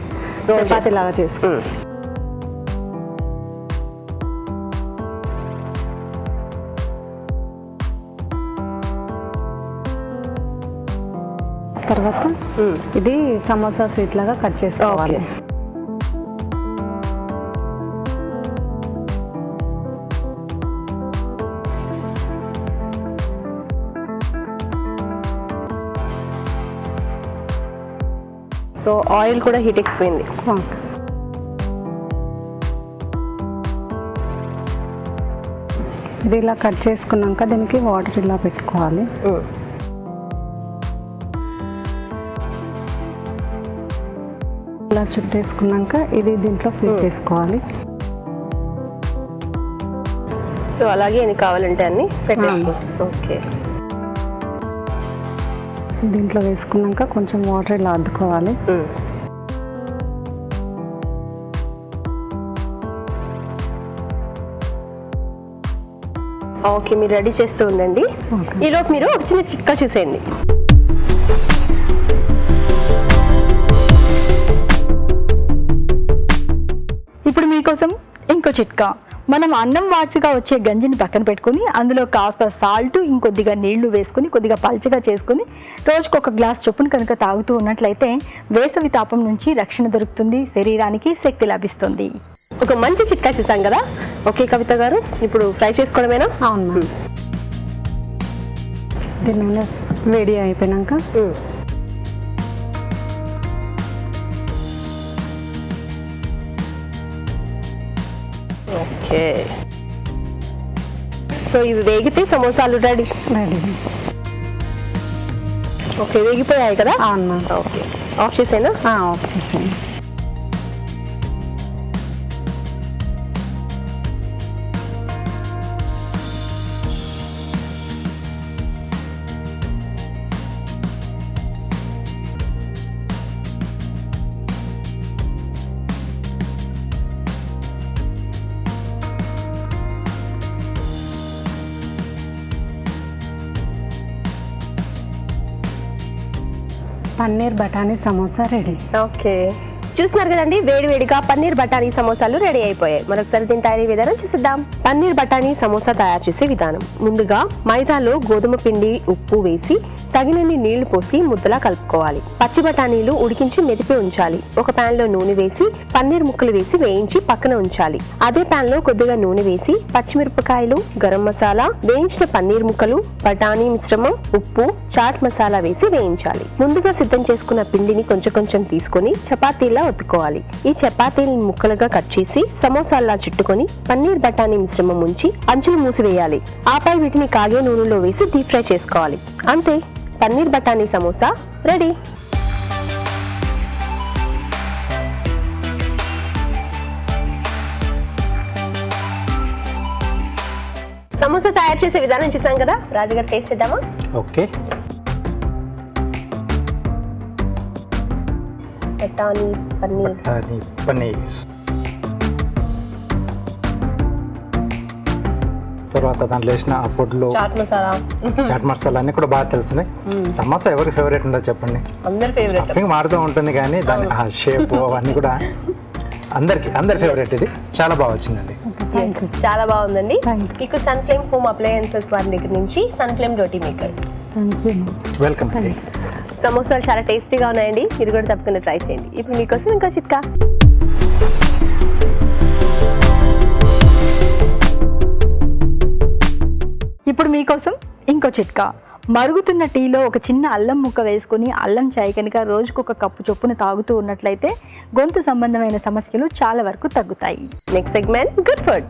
చపాతీ లాగా చేసుకున్నాం. తర్వాత ఇది సమోసా స్వీట్ లాగా కట్ చేసుకోవాలి. సో ఆయిల్ కూడా హీట్ ఎక్కిపోయింది. ఇది ఇలా కట్ చేసుకున్నాక దీనికి వాటర్ ఇలా పెట్టుకోవాలి. ఇలా చుట్టేసుకున్నాక ఇది దీంట్లో ఫిల్ చేసుకోవాలి. సో అలాగే ఎన్ని కావాలంటే అన్ని పెట్టేసుకోవాలి. ఓకే, దీంట్లో వేసుకున్నాక కొంచెం వాటర్ ఇలా అద్దుకోవాలి. ఓకే, మీరు రెడీ చేస్తూ ఉండండి. ఈలోపు మీరు ఒక చిన్న చిట్కా చూసేయండి. ఇప్పుడు మీకోసం ఇంకో చిట్కా. మనం అన్నం వార్చుగా వచ్చే గంజిని పక్కన పెట్టుకొని అందులో కాస్త సాల్ట్, ఇంకొద్దిగా నీళ్లు వేసుకుని కొద్దిగా పల్చగా చేసుకుని రోజుకు ఒక గ్లాస్ చొప్పున కనుక తాగుతూ ఉన్నట్లయితే వేసవి తాపం నుంచి రక్షణ దొరుకుతుంది, శరీరానికి శక్తి లభిస్తుంది. ఒక మంచి చిట్కా చూసాం కదా. ఓకే కవిత గారు, ఇప్పుడు ఫ్రై చేసుకోవడమేనా? అవును. దీని మీద వేడి అయిపోయినాక ఓకే, సో ఇవి వేగితే సమోసాలు రెడీ. ఓకే, వేగిపోయాయి కదా? అవును. Okay, of చేసేనా? ఆఫ్ చేసాను. పన్నీర్ బఠానీ సమోసా రెడీ. ఓకే, చూస్తున్నారు కదండి, వేడి వేడిగా పన్నీర్ బఠానీ సమోసాలు రెడీ అయిపోయాయి. మరొకసారి దీని తయారీ విధానం చూసిద్దాం. పన్నీర్ బఠానీ సమోసా తయారు చేసే విధానం. ముందుగా మైదాలో గోధుమ పిండి, ఉప్పు వేసి తగినన్ని నీళ్లు పోసి ముద్దలా కలుపుకోవాలి. పచ్చి బఠానీలు ఉడికించి మెదిపి ఉంచాలి. ఒక పాన్ లో నూనె వేసి పన్నీర్ ముక్కలు వేసి వేయించి పక్కన ఉంచాలి. అదే పాన్ లో కొద్దిగా నూనె వేసి పచ్చిమిరపకాయలు, గరం మసాలా, వేయించిన పన్నీర్ ముక్కలు, బఠానీ మిశ్రమం, ఉప్పు, చాట్ మసాలా వేసి వేయించాలి. ముందుగా సిద్ధం చేసుకున్న పిండిని కొంచెం కొంచెం తీసుకొని చపాతీలా ఒత్తుకోవాలి. ఈ చపాతీని ముక్కలుగా కట్ చేసి సమోసాల్లా చుట్టుకొని పన్నీర్ బఠానీ మిశ్రమం ఉంచి అంచులు మూసివేయాలి. ఆపై వీటిని కాగే నూనెలో వేసి డీప్ ఫ్రై చేసుకోవాలి. అంతే, పన్నీర్ బఠానీ సమోసా రెడీ. సమోసా తయారు చేసే విధానం చూసాం కదా. రాజుగారు టేస్ట్ చేద్దామా? ఓకే, బఠానీ పన్నీర్. పన్నీర్ తర్వాత దాంట్లో వేసిన ఆ పొడ్లు, చాట్ మసాలా అన్ని కూడా బాగా తెలిసినాయి. సమోసా ఎవరికి ఫేవరెట్ ఉండదు చెప్పండి? అందరి ఫేవరెట్. స్టఫింగ్ మారుతూ ఉంటుంది కానీ దాని ఆ షేప్ అవన్నీ కూడా అందరి ఫేవరెట్. ఇది చాలా బాగా వచ్చిందండి. చాలా బాగుందండి. మీకు సన్ ఫ్లేమ్ హోమ్ అప్లయన్సెస్ వారి దగ్గర నుంచి సన్ ఫ్లేమ్ రోటీ మేకర్. వెల్కమ్ అండి. సమోసాలు చాలా టేస్టీగా ఉన్నాయండి, మీరు కూడా తప్పకుండా ట్రై చేయండి. ఇప్పుడు మీకోసం ఇంకో చిట్కా. ఇప్పుడు మీకోసం ఇంకో చిట్కా. మరుగుతున్న టీలో ఒక చిన్న అల్లం ముక్క వేసుకొని అల్లం చాయ్ కనుక రోజుకు ఒక కప్పు చొప్పున తాగుతూ ఉన్నట్లయితే గొంతు సంబంధమైన సమస్యలు చాలా వరకు తగ్గుతాయి. Next segment good food.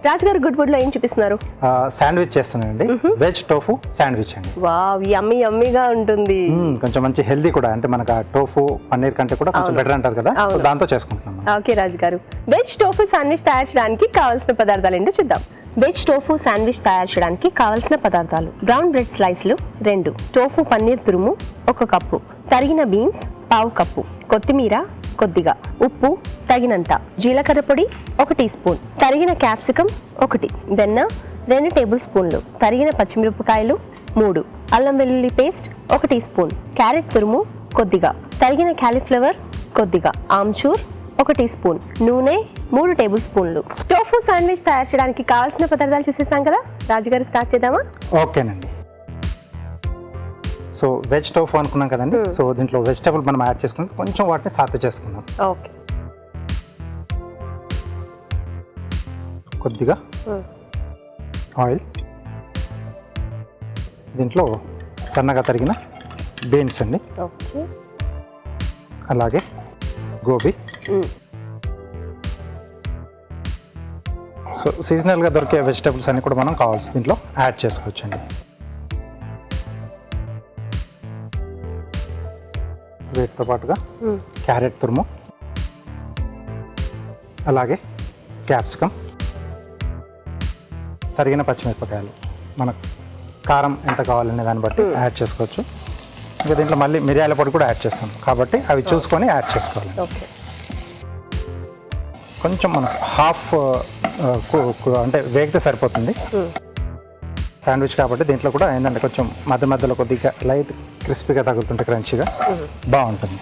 రాజుగారు గుడ్ ఫుడ్ లో ఏం చూపిస్తున్నారు? శాండ్విచ్ చేస్తున్నానండి. వెజ్ టోఫు శాండ్విచ్ అండి. వావ్, యమ్మీ యమ్మీగా ఉంటుంది. కొంచెం మంచి హెల్దీ కూడా, అంటే మనకు టోఫు పన్నీర్ కంటే కూడా కొంచెం బెటర్ అంటారు కదా, సో దాంతో చేసుకుంటున్నాం. ఓకే రాజుగారు, వెజ్ టోఫు శాండ్విచ్ తయారు చేయడానికి కావాల్సిన పదార్థాలు ఏంటో చూద్దాం. వెజ్ టోఫు శాండ్విచ్ తయారు చేయడానికి కావాల్సిన పదార్థాలు: బ్రౌన్ బ్రెడ్ స్లైస్లు 2, టోఫు పన్నీర్ తురుము 1 కప్పు, తరిగిన బీన్స్ పావు కప్పు, కొత్తిమీర కొద్దిగా, ఉప్పు తగినంత, జీలకర్ర పొడి 1 టీ స్పూన్, తరిగిన క్యాప్సికం 1, వెన్న 2 టేబుల్ స్పూన్లు, తరిగిన పచ్చిమిరపకాయలు 3, అల్లం వెల్లుల్లి పేస్ట్ 1 టీ స్పూన్, క్యారెట్ తురుము కొద్దిగా, తరిగిన క్యాలీఫ్లవర్ కొద్దిగా, ఆమ్చూర్ 1 టీ స్పూన్, నూనె 3 టేబుల్ స్పూన్లు. టోఫు శాండ్విచ్ తయారు చేయడానికి కావాల్సిన పదార్థాలు చూసేసాం కదా, రాజుగారు స్టార్ట్ చేద్దామా? ఓకేనండి. సో వెజ్ టోఫు అనుకున్నాం కదండి. సో దీంట్లో వెజిటబుల్ మనం యాడ్ చేసుకుని కొంచెం వాటిని సాతే చేసుకుందాం. ఓకే. కొద్దిగా ఆయిల్, దీంట్లో సన్నగా తరిగిన బీన్స్ అండి, ఓకే, అలాగే గోబీ. సో సీజనల్గా దొరికే వెజిటబుల్స్ అన్ని కూడా మనం కావాల్సి దీంట్లో యాడ్ చేసుకోవచ్చండి. వీటితో పాటుగా క్యారెట్ తురుము, అలాగే క్యాప్సికమ్, తరిగిన పచ్చిమిరపకాయలు, మనకు కారం ఎంత కావాలనే దాన్ని బట్టి యాడ్ చేసుకోవచ్చు. ఇంకా దీంట్లో మళ్ళీ మిరియాల పొడి కూడా యాడ్ చేస్తాం కాబట్టి అవి చూసుకొని యాడ్ చేసుకోవాలి. ఓకే. కొంచెం మనకు హాఫ్ అంటే వేగితే సరిపోతుంది శాండ్విచ్ కాబట్టి. దీంట్లో కూడా ఏంటంటే కొంచెం మధ్య మధ్యలో కొద్దిగా లైట్ క్రిస్పీగా తగులుతుంటే క్రంచీగా బాగుంటుంది.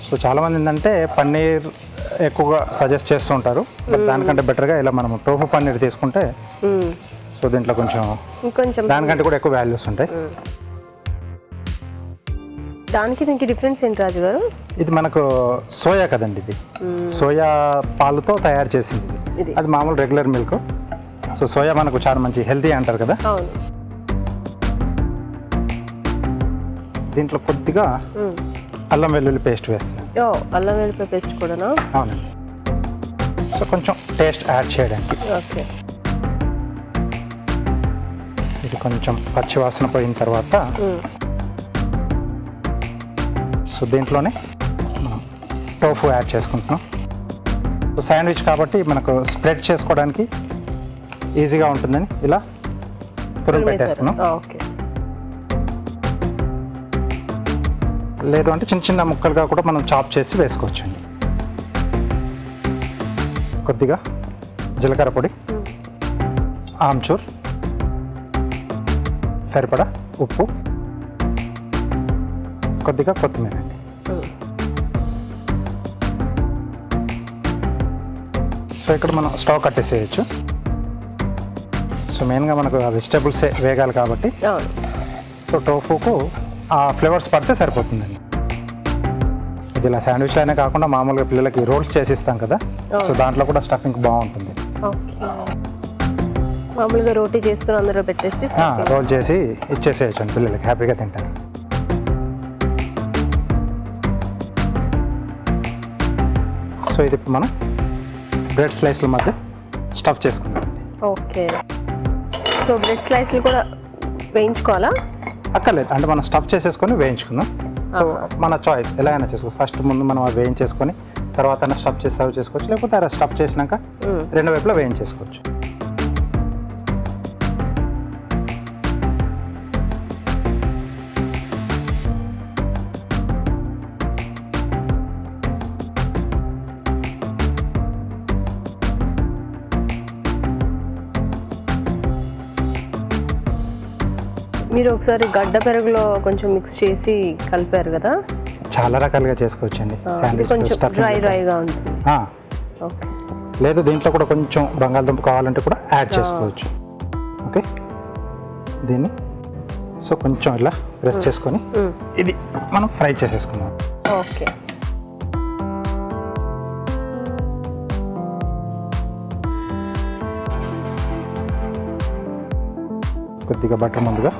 సో చాలామంది ఏంటంటే పన్నీర్ ఎక్కువగా సజెస్ట్ చేస్తూ ఉంటారు, బట్ దానికంటే బెటర్గా ఇలా మనం టోఫు పన్నీర్ తీసుకుంటే సో దీంట్లో కొంచెం దానికంటే కూడా ఎక్కువ వాల్యూస్ ఉంటాయి. దానికి దీనికి డిఫరెన్స్ ఏంటి రాజు గారు? ఇది మనకు సోయా కదండి, ఇది సోయా పాలతో తయారు చేసింది, అది మామూలు రెగ్యులర్ మిల్క్. సో సోయా మనకు చాలా మంచి హెల్తీ అంటారు కదా. అవును. దీంట్లో కొద్దిగా అల్లం వెల్లుల్లి పేస్ట్ వేస్తున్నాను. అల్లం వెల్లుల్లి పేస్ట్ కూడానా? అవునండి. సో కొంచెం టేస్ట్ యాడ్ చేయడానికి. ఓకే. ఇది కొంచెం పచ్చివాసన పోయిన తర్వాత సో దీంట్లోనే మనం టోఫు యాడ్ చేసుకుంటున్నాం. సో శాండ్విచ్ కాబట్టి మనకు స్ప్రెడ్ చేసుకోవడానికి ఈజీగా ఉంటుందని ఇలా తురుము పెట్టేసుకున్నాం. ఓకే. లేదు అంటే చిన్న చిన్న ముక్కలుగా కూడా మనం చాప్ చేసి వేసుకోవచ్చండి. కొద్దిగా జీలకర్ర పొడి, ఆమ్చూర్, సరిపడా ఉప్పు, కొద్దిగా కొత్తిమీర అండి. సో ఇక్కడ మనం స్టవ్ కట్టేసేయచ్చు. సో మెయిన్గా మనకు వెజిటబుల్సే వేగాలి కాబట్టి సో టోఫుకు ఆ ఫ్లేవర్స్ పడితే సరిపోతుందండి. ఇది ఇలా శాండ్విచ్లు అయినా కాకుండా మామూలుగా పిల్లలకి రోల్స్ చేసిస్తాం కదా, సో దాంట్లో కూడా స్టఫింగ్ బాగుంటుంది. మామూలుగా రోటీ చేసుకుని అందులో పెట్టేసి రోల్ చేసి ఇచ్చేసేయచ్చు అండి, పిల్లలకి హ్యాపీగా తింటారు. సో ఇది ఇప్పుడు మనం బ్రెడ్ స్లైస్ల మధ్య స్టఫ్ చేసుకుందాం. ఓకే. సో బ్రెడ్ స్లైస్లు కూడా వేయించుకోవాలా? అక్కర్లేదు, అంటే మనం స్టఫ్ చేసేసుకొని వేయించుకుందాం. సో మన చాయిస్ ఎలా అయినా చేసుకో. ఫస్ట్ ముందు మనం అవి వేయించేసుకొని తర్వాత స్టఫ్ చేసి సర్వ్ చేసుకోవచ్చు, లేకపోతే అలా స్టఫ్ చేసినాక రెండు వైపులా వేయించేసుకోవచ్చు. మీరు ఒకసారి గడ్డ పెరుగులో కొంచెం మిక్స్ చేసి కలిపారు కదా, చాలా రకాలుగా చేసుకోవచ్చండి. కొంచెం డ్రైగా ఉంటుంది. ఓకే. లేదు దీంట్లో కూడా కొంచెం బంగాళదుంప కావాలంటే కూడా యాడ్ చేసుకోవచ్చు. ఓకే. దీన్ని సో కొంచెం ఇలా ప్రెస్ చేసుకొని ఇది మనం ఫ్రై చేసేసుకుందాం. ఓకే. కొద్దిగా బటర్ ముందుగా,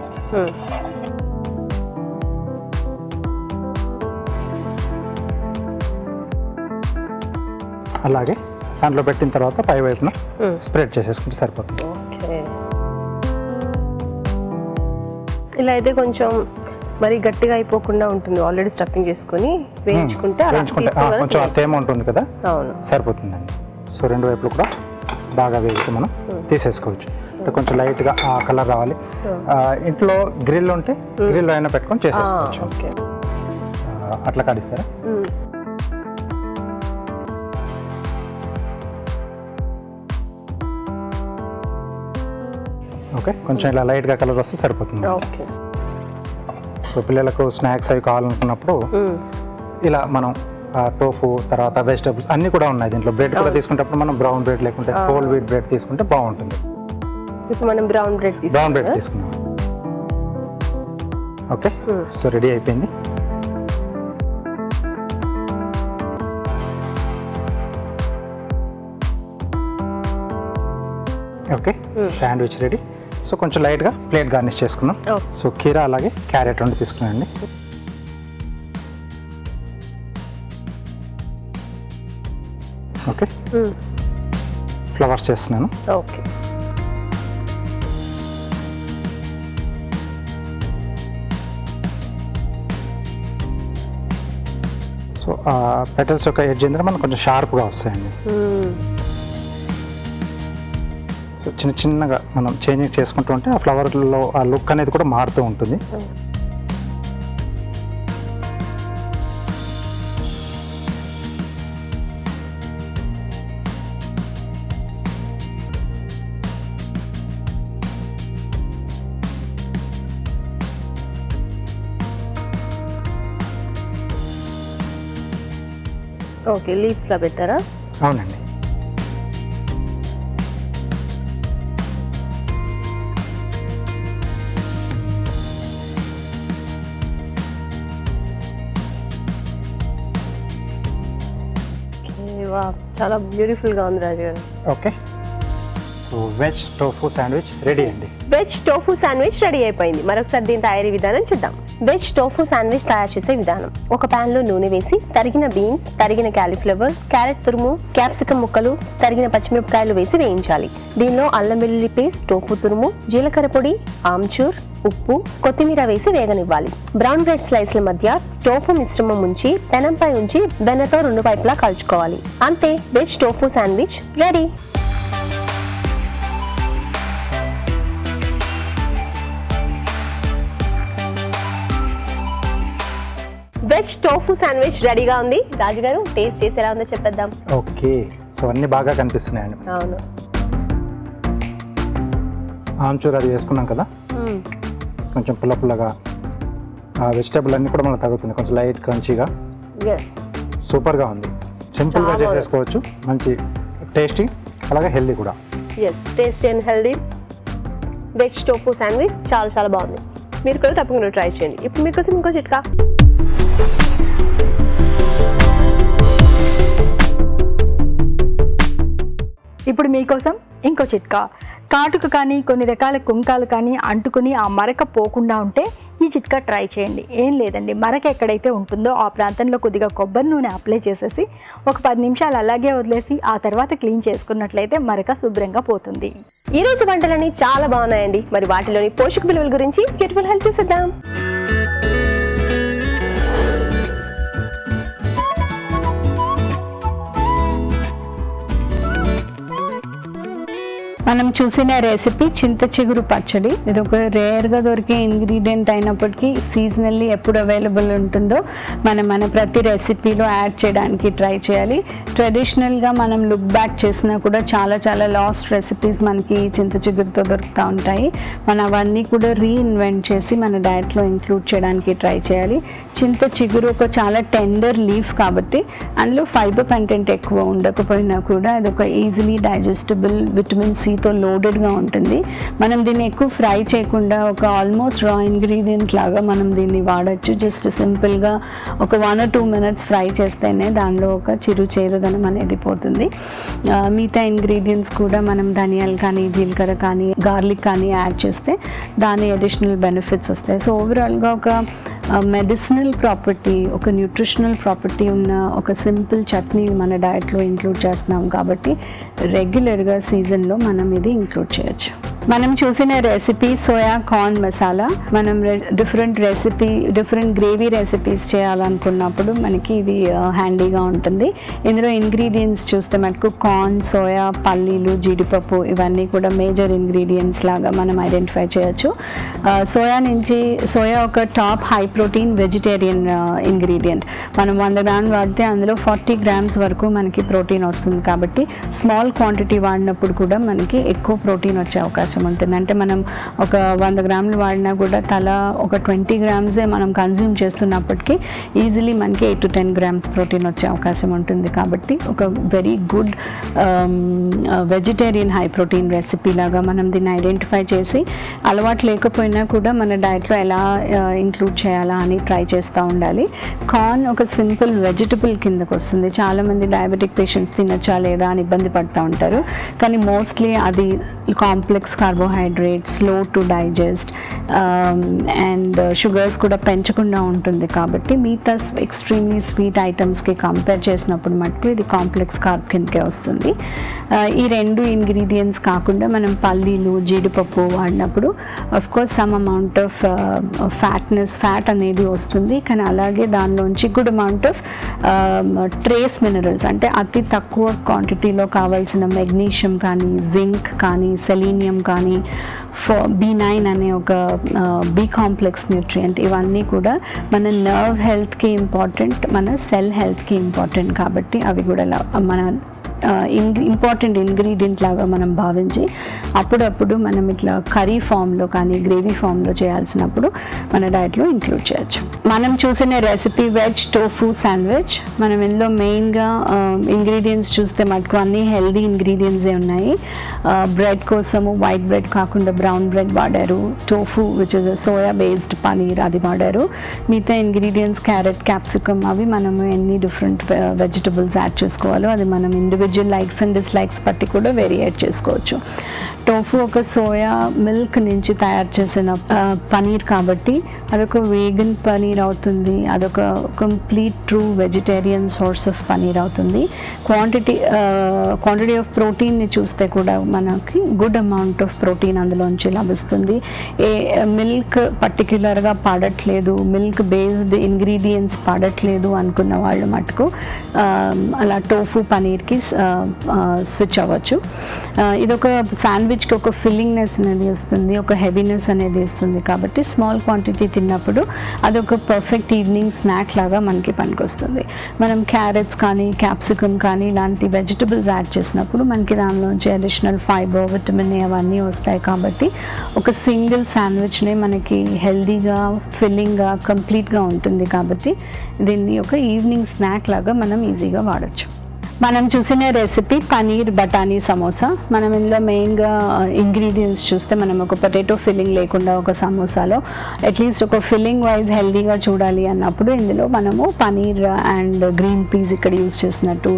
అలాగే దాంట్లో పెట్టిన తర్వాత పై వైపున స్ప్రెడ్ చేసేసుకుంటే సరిపోతుంది. ఓకే. ఇలా అయితే కొంచెం మరి గట్టిగా అయిపోకుండా ఉంటుంది. ఆల్రెడీ స్టఫింగ్ చేసుకొని వేయించుకుంటే కొంచెం ఆ తేమ ఉంటుంది కదా, అవును, సరిపోతుందండి. సో రెండు వైపులు కూడా బాగా వేగితే మనం తీసేసుకోవచ్చు. కొంచెం లైట్గా ఆ కలర్ రావాలి. ఇంట్లో గ్రిల్ ఉంటే గ్రిల్ అయినా పెట్టుకొని చేసేసుకోవచ్చు. ఓకే, అట్లా కాడిస్తారా? ఓకే, కొంచెం ఇలా లైట్గా కలర్ వస్తే సరిపోతుంది. ఓకే. సో పిల్లలకు స్నాక్స్ అవి కావాలనుకున్నప్పుడు ఇలా మనం టోఫు తర్వాత వెజిటబుల్స్ అన్నీ కూడా ఉన్నాయి దీంట్లో. బ్రెడ్ కూడా తీసుకునేటప్పుడు మనం బ్రౌన్ బ్రెడ్ లేకుంటే హోల్ వీట్ బ్రెడ్ తీసుకుంటే బాగుంటుంది. ఇప్పుడు మనం బ్రౌన్ బ్రెడ్ తీసుకున్నాం. ఓకే, సో రెడీ అయిపోయింది. Okay, sandwich ready. సో కొంచెం లైట్గా ప్లేట్ గార్నిష్ చేసుకుందాం. సో కీరా అలాగే క్యారెట్ రెండు తీసుకున్నాండి. ఓకే, ఫ్లవర్స్ చేస్తున్నాను. ఓకే, సో పెటల్స్ యొక్క ఎడ్జ్ ఏంటంటే మనకు కొంచెం షార్ప్గా వస్తాయండి. సో చిన్న చిన్నగా మనం చేంజింగ్ చేసుకుంటూ ఉంటే ఆ ఫ్లవర్లో ఆ లుక్ అనేది కూడా మారుతూ ఉంటుంది. ఓకే, లీవ్స్లో పెట్టారా? అవునండి. చాలా బ్యూటిఫుల్గా ఉంది రాజు గారు. Okay, so veg tofu sandwich ready అండి. వెజ్ టోఫు శాండ్విచ్ రెడీ అయిపోయింది. మరొకసారి దీని తయారీ విధానం చూద్దాం. వెజ్ టోఫు శాండ్విచ్ తయారు చేసే విధానం: ఒక పాన్ లో నూనె వేసి తరిగిన బీన్స్, తరిగిన క్యాలీఫ్లవర్, క్యారెట్ తురుము, క్యాప్సికం ముక్కలు, తరిగిన పచ్చిమిరపకాయలు వేసి వేయించాలి. దీనిలో అల్లం వెల్లుల్లి పేస్ట్, టోఫు తురుము, జీలకర్ర పొడి, ఆమ్చూర్, ఉప్పు, కొత్తిమీర వేసి వేగనివ్వాలి. బ్రౌన్ బ్రెడ్ స్లైస్ల మధ్య టోఫు మిశ్రమం ఉంచి పెనంపై ఉంచి వెన్నతో రెండు వైపులా కలుచుకోవాలి. అంతే, veg tofu sandwich ready. Veg tofu sandwich రెడీగా ఉంది. రాజు గారు, టేస్ట్ చేసి ఎలా ఉందో చెప్పేద్దాం. ఓకే, సో అన్నీ బాగా కనిపిస్తున్నాయండి. అవును, ఆమ్చూర్ అది వేసుకున్నాం కదా, కొంచెం పుల్ల పుల్లగా ఆ వెజిటబుల్ అన్నీ కూడా మనకు తగ్గుతుంది. కొంచెం లైట్ క్రంచీగా సూపర్గా ఉంది. సింపుల్గా చేసేసుకోవచ్చు. మంచి టేస్టీ అలాగే హెల్దీ కూడా. Tasty and healthy veg tofu sandwich చాలా చాలా బాగుంది. మీరు కూడా తప్పకుండా ట్రై చేయండి. ఇప్పుడు మీకోసం ఇంకో చిట్కా. ఇప్పుడు మీకోసం ఇంకో చిట్కా. కాటుక కానీ కొన్ని రకాల కుంకాలు కానీ అంటుకుని ఆ మరక పోకుండా ఉంటే ఈ చిట్కా ట్రై చేయండి. ఏం లేదండి, మరక ఎక్కడైతే ఉంటుందో ఆ ప్రాంతంలో కొద్దిగా కొబ్బరి నూనె అప్లై చేసేసి ఒక 10 నిమిషాలు అలాగే వదిలేసి ఆ తర్వాత క్లీన్ చేసుకున్నట్లయితే మరక శుభ్రంగా పోతుంది. ఈ రోజు వంటలన్నీ చాలా బాగున్నాయండి. మరి వాటిలోని పోషక విలువల గురించి బ్యూటిఫుల్ హెల్ప్ చేసేద్దాం. మనం చూసిన రెసిపీ చింత చిగురు పచ్చడి. ఇది ఒక రేర్గా దొరికే ఇంగ్రీడియంట్ అయినప్పటికీ సీజనల్లీ ఎప్పుడు అవైలబుల్ ఉంటుందో మన ప్రతి రెసిపీలో యాడ్ చేయడానికి ట్రై చేయాలి. ట్రెడిషనల్గా మనం లుక్ బ్యాక్ చేసినా కూడా చాలా చాలా లాస్ట్ రెసిపీస్ మనకి చింత చిగురుతో దొరుకుతూ ఉంటాయి. మనం అవన్నీ కూడా రీఇన్వెంట్ చేసి మన డయట్లో ఇంక్లూడ్ చేయడానికి ట్రై చేయాలి. చింత చిగురు ఒక చాలా టెండర్ లీఫ్ కాబట్టి అందులో ఫైబర్ కంటెంట్ ఎక్కువ ఉండకపోయినా కూడా అది ఒక ఈజీలీ డైజెస్టబుల్ విటమిన్ సితో లోడెడ్గా ఉంటుంది. మనం దీన్ని ఎక్కువ ఫ్రై చేయకుండా ఒక ఆల్మోస్ట్ రా ఇంగ్రీడియంట్ లాగా మనం దీన్ని వాడచ్చు. జస్ట్ సింపుల్గా ఒక 1 or 2 minutes ఫ్రై చేస్తేనే దానిలో ఒక చిరు చేదుదనం అనేది పోతుంది. మిగతా ఇంగ్రీడియంట్స్ కూడా మనం ధనియాలు కానీ జీలకర్ర కానీ గార్లిక్ కానీ యాడ్ చేస్తే దాని అడిషనల్ బెనిఫిట్స్ వస్తాయి. సో ఓవరాల్గా ఒక మెడిసినల్ ప్రాపర్టీ, ఒక న్యూట్రిషనల్ ప్రాపర్టీ ఉన్న ఒక సింపుల్ చట్నీ మన డయట్లో ఇంక్లూడ్ చేస్తున్నాం కాబట్టి రెగ్యులర్గా సీజన్లో మనం ఇది ఇంక్లూడ్ చేయొచ్చు. మనం చూసిన రెసిపీ సోయా కార్న్ మసాలా. మనం డిఫరెంట్ గ్రేవీ రెసిపీస్ చేయాలనుకున్నప్పుడు మనకి ఇది హ్యాండీగా ఉంటుంది. ఇందులో ఇంగ్రీడియంట్స్ చూస్తే మటుకు కార్న్, సోయా, పల్లీలు, జీడిపప్పు ఇవన్నీ కూడా మేజర్ ఇంగ్రీడియంట్స్ లాగా మనం ఐడెంటిఫై చేయొచ్చు. సోయా ఒక top high protein vegetarian ingredient. మనం 100 గ్రాములు వాడితే అందులో 40 గ్రామ్స్ వరకు మనకి ప్రోటీన్ వస్తుంది. కాబట్టి స్మాల్ క్వాంటిటీ వాడినప్పుడు కూడా మనకి ఎక్కువ ప్రోటీన్ వచ్చే అవకాశం ఉంటుంది. అంటే మనం ఒక 100 గ్రాములు వాడినా కూడా తల ఒక 20 గ్రామ్సే మనం కన్జ్యూమ్ చేస్తున్నప్పటికీ ఈజీలీ మనకి 8 to 10 గ్రామ్స్ ప్రోటీన్ వచ్చే అవకాశం ఉంటుంది. కాబట్టి ఒక very good vegetarian high protein recipe లాగా మనం దీన్ని ఐడెంటిఫై చేసి అలవాటు లేకపోయినా కూడా మన డైట్లో ఎలా ఇంక్లూడ్ చేయాలా అని ట్రై చేస్తూ ఉండాలి. కార్న్ ఒక సింపుల్ వెజిటబుల్ కిందకు వస్తుంది. చాలామంది డయాబెటిక్ పేషెంట్స్ తినచ్చా లేదా అని ఇబ్బంది పడుతూ ఉంటారు. కానీ మోస్ట్లీ అది complex carbohydrate, slow to digest and sugars కూడా పెంచకుండా ఉంటుంది. కాబట్టి మిగతా ఎక్స్ట్రీమ్లీ స్వీట్ ఐటమ్స్కి కంపేర్ చేసినప్పుడు మటుకు ఇది కాంప్లెక్స్ కార్బ్ కిందకే వస్తుంది. ఈ 2 ఇంగ్రీడియంట్స్ కాకుండా మనం పల్లీలు, జీడిపప్పు వాడినప్పుడు of course some amount of fat అనేది వస్తుంది. కానీ అలాగే దానిలోంచి good amount of trace minerals అంటే అతి తక్కువ క్వాంటిటీలో కావాల్సిన మెగ్నీషియం కానీ, జింక్ కానీ, సెలీనియం కానీ, B9 అనే ఒక బి కాంప్లెక్స్ న్యూట్రియంట్ ఇవన్నీ కూడా మన నర్వ్ హెల్త్కి ఇంపార్టెంట్, మన సెల్ హెల్త్కి ఇంపార్టెంట్. కాబట్టి అవి కూడా మన ఇంపార్టెంట్ ఇంగ్రీడియంట్ లాగా మనం భావించి అప్పుడప్పుడు మనం ఇట్లా కర్రీ ఫామ్లో కానీ గ్రేవీ ఫామ్లో చేయాల్సినప్పుడు మన డైట్లో ఇంక్లూడ్ చేయొచ్చు. మనం చూసిన రెసిపీ వెజ్ టోఫు శాండ్విచ్. మనం ఇందులో మెయిన్గా ఇంగ్రీడియంట్స్ చూస్తే మటుకు అన్ని హెల్దీ ఇంగ్రీడియంట్సే ఉన్నాయి. బ్రెడ్ కోసము వైట్ బ్రెడ్ కాకుండా బ్రౌన్ బ్రెడ్ వాడారు. Tofu which is soya based paneer అది వాడారు. మిగతా ఇంగ్రీడియంట్స్ క్యారెట్, క్యాప్సికమ్ అవి మనము ఎన్ని డిఫరెంట్ వెజిటబుల్స్ యాడ్ చేసుకోవాలో అది మనం ఇండివిజువల్ లైక్స్ అండ్ డిస్లైక్స్ బట్టి కూడా వేరియేట్ చేసుకోవచ్చు. టోఫు ఒక సోయా మిల్క్ నుంచి తయారు చేసిన పనీర్ కాబట్టి అదొక వేగన్ పనీర్ అవుతుంది. అదొక complete true vegetarian source of paneer అవుతుంది. క్వాంటిటీ ఆఫ్ ప్రోటీన్ని చూస్తే కూడా మనకి గుడ్ అమౌంట్ ఆఫ్ ప్రోటీన్ అందులోంచి లభిస్తుంది. మిల్క్ పర్టిక్యులర్గా పడట్లేదు, మిల్క్ బేస్డ్ ఇంగ్రీడియంట్స్ పడట్లేదు అనుకున్న వాళ్ళు మటుకు అలా టోఫు పనీర్కి స్విచ్ అవ్వచ్చు. ఇదొక శాండ్విచ్కి ఒక ఫిల్లింగ్నెస్ అనేది వస్తుంది, ఒక హెవీనెస్ అనేది ఇస్తుంది. కాబట్టి స్మాల్ క్వాంటిటీ తిన్నప్పుడు అదొక పర్ఫెక్ట్ ఈవినింగ్ స్నాక్ లాగా మనకి పనికొస్తుంది. మనం క్యారెట్స్ కానీ, క్యాప్సికమ్ కానీ ఇలాంటి వెజిటబుల్స్ యాడ్ చేసినప్పుడు మనకి దానిలోంచి అడిషనల్ ఫైబర్, విటమిన్ ఏ అవన్నీ వస్తాయి. కాబట్టి ఒక సింగిల్ శాండ్విచ్నే మనకి హెల్దీగా, ఫిల్లింగ్గా, కంప్లీట్గా ఉంటుంది. కాబట్టి దీన్ని ఒక ఈవినింగ్ స్నాక్ లాగా మనం ఈజీగా వాడచ్చు. మనం చూసిన రెసిపీ పనీర్ బఠానీ సమోసా. మనం ఇందులో మెయిన్గా ఇంగ్రీడియంట్స్ చూస్తే మనం ఒక పొటాటో ఫిల్లింగ్ లేకుండా ఒక సమోసాలో అట్లీస్ట్ ఒక ఫిల్లింగ్ వైజ్ హెల్దీగా చూడాలి అన్నప్పుడు ఇందులో మనము పనీర్ అండ్ గ్రీన్ పీస్ ఇక్కడ యూజ్ చేసినట్టు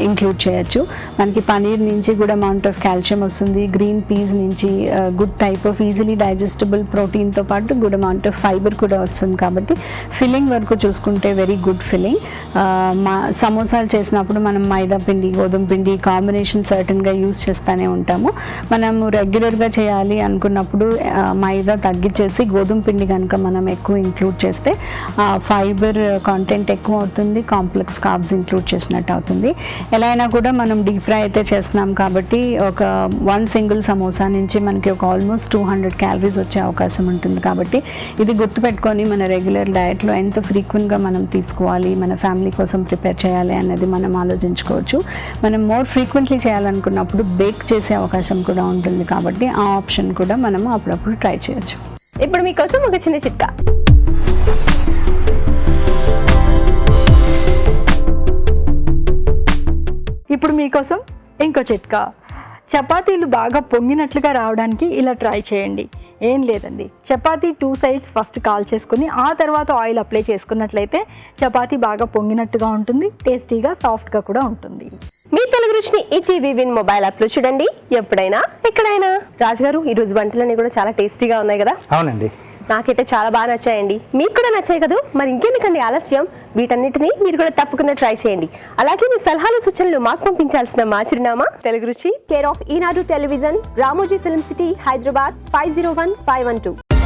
ఇంక్లూడ్ చేయొచ్చు. మనకి పనీర్ నుంచి గుడ్ అమౌంట్ ఆఫ్ కాల్షియం వస్తుంది. గ్రీన్ పీస్ నుంచి good type of easily digestible ప్రోటీన్తో పాటు గుడ్ అమౌంట్ ఆఫ్ ఫైబర్ కూడా వస్తుంది. కాబట్టి ఫిల్లింగ్ వరకు చూసుకుంటే వెరీ గుడ్ ఫిల్లింగ్. సమోసాలు చేసినప్పుడు మనం మైదా పిండి, గోధుమ పిండి కాంబినేషన్ సర్టన్గా యూజ్ చేస్తూనే ఉంటాము. మనము రెగ్యులర్గా చేయాలి అనుకున్నప్పుడు మైదా తగ్గించేసి గోధుమ పిండి కనుక మనం ఎక్కువ ఇంక్లూడ్ చేస్తే ఫైబర్ కాంటెంట్ ఎక్కువ అవుతుంది, కాంప్లెక్స్ కార్బ్స్ ఇంక్లూడ్ చేసినట్టు అవుతుంది. ఎలా అయినా కూడా మనం డీప్ ఫ్రై అయితే చేస్తున్నాం కాబట్టి ఒక 1 సింగిల్ సమోసా నుంచి మనకి ఒక ఆల్మోస్ట్ 200 క్యాలరీస్ వచ్చే అవకాశం ఉంటుంది. కాబట్టి ఇది గుర్తుపెట్టుకొని మన రెగ్యులర్ డయట్లో ఎంత ఫ్రీక్వెంట్గా మనం తీసుకోవాలి, మన ఫ్యామిలీ కోసం ప్రిపేర్ చేయాలి అన్నది మనం ఆలోచించుకోవచ్చు. మనం మోర్ ఫ్రీక్వెంట్లీ చేయాలనుకున్నప్పుడు బేక్ చేసే అవకాశం కూడా ఉంటుంది. కాబట్టి ఆ ఆప్షన్ కూడా మనం అప్పుడప్పుడు ట్రై చేయొచ్చు. ఇప్పుడు మీకోసం ఒక చిన్న చిట్కా. ఇప్పుడు మీకోసం ఇంకో చిట్కా. చపాతీలు బాగా పొంగినట్లుగా రావడానికి ఇలా ట్రై చేయండి. ఏం లేదండి, చపాతీ 2 సైడ్స్ ఫస్ట్ కాల్ చేసుకుని ఆ తర్వాత ఆయిల్ అప్లై చేసుకున్నట్లయితే చపాతీ బాగా పొంగినట్టుగా ఉంటుంది, టేస్టీగా, సాఫ్ట్గా కూడా ఉంటుంది. మీ తెలుగు రుచిని ఈటీవీ విన్ మొబైల్ యాప్లో చూడండి, ఎప్పుడైనా ఎక్కడైనా. రాజుగారు, ఈరోజు వంటలన్నీ కూడా చాలా టేస్టీగా ఉన్నాయి కదా? అవునండి. నాకైతే చాలా బాగా నచ్చాయండి. మీకు కూడా నచ్చాయి కదా? మరి ఇంకెందుకండి ఆలస్యం, వీటన్నిటిని మీరు కూడా తప్పకుండా ట్రై చేయండి. అలాగే మీ సలహాలు సూచనలు మాకు పంపించాల్సిన మా చిరునామా తెలుగు రుచి, care of Eenadu television, Ramoji film city, Hyderabad 501512.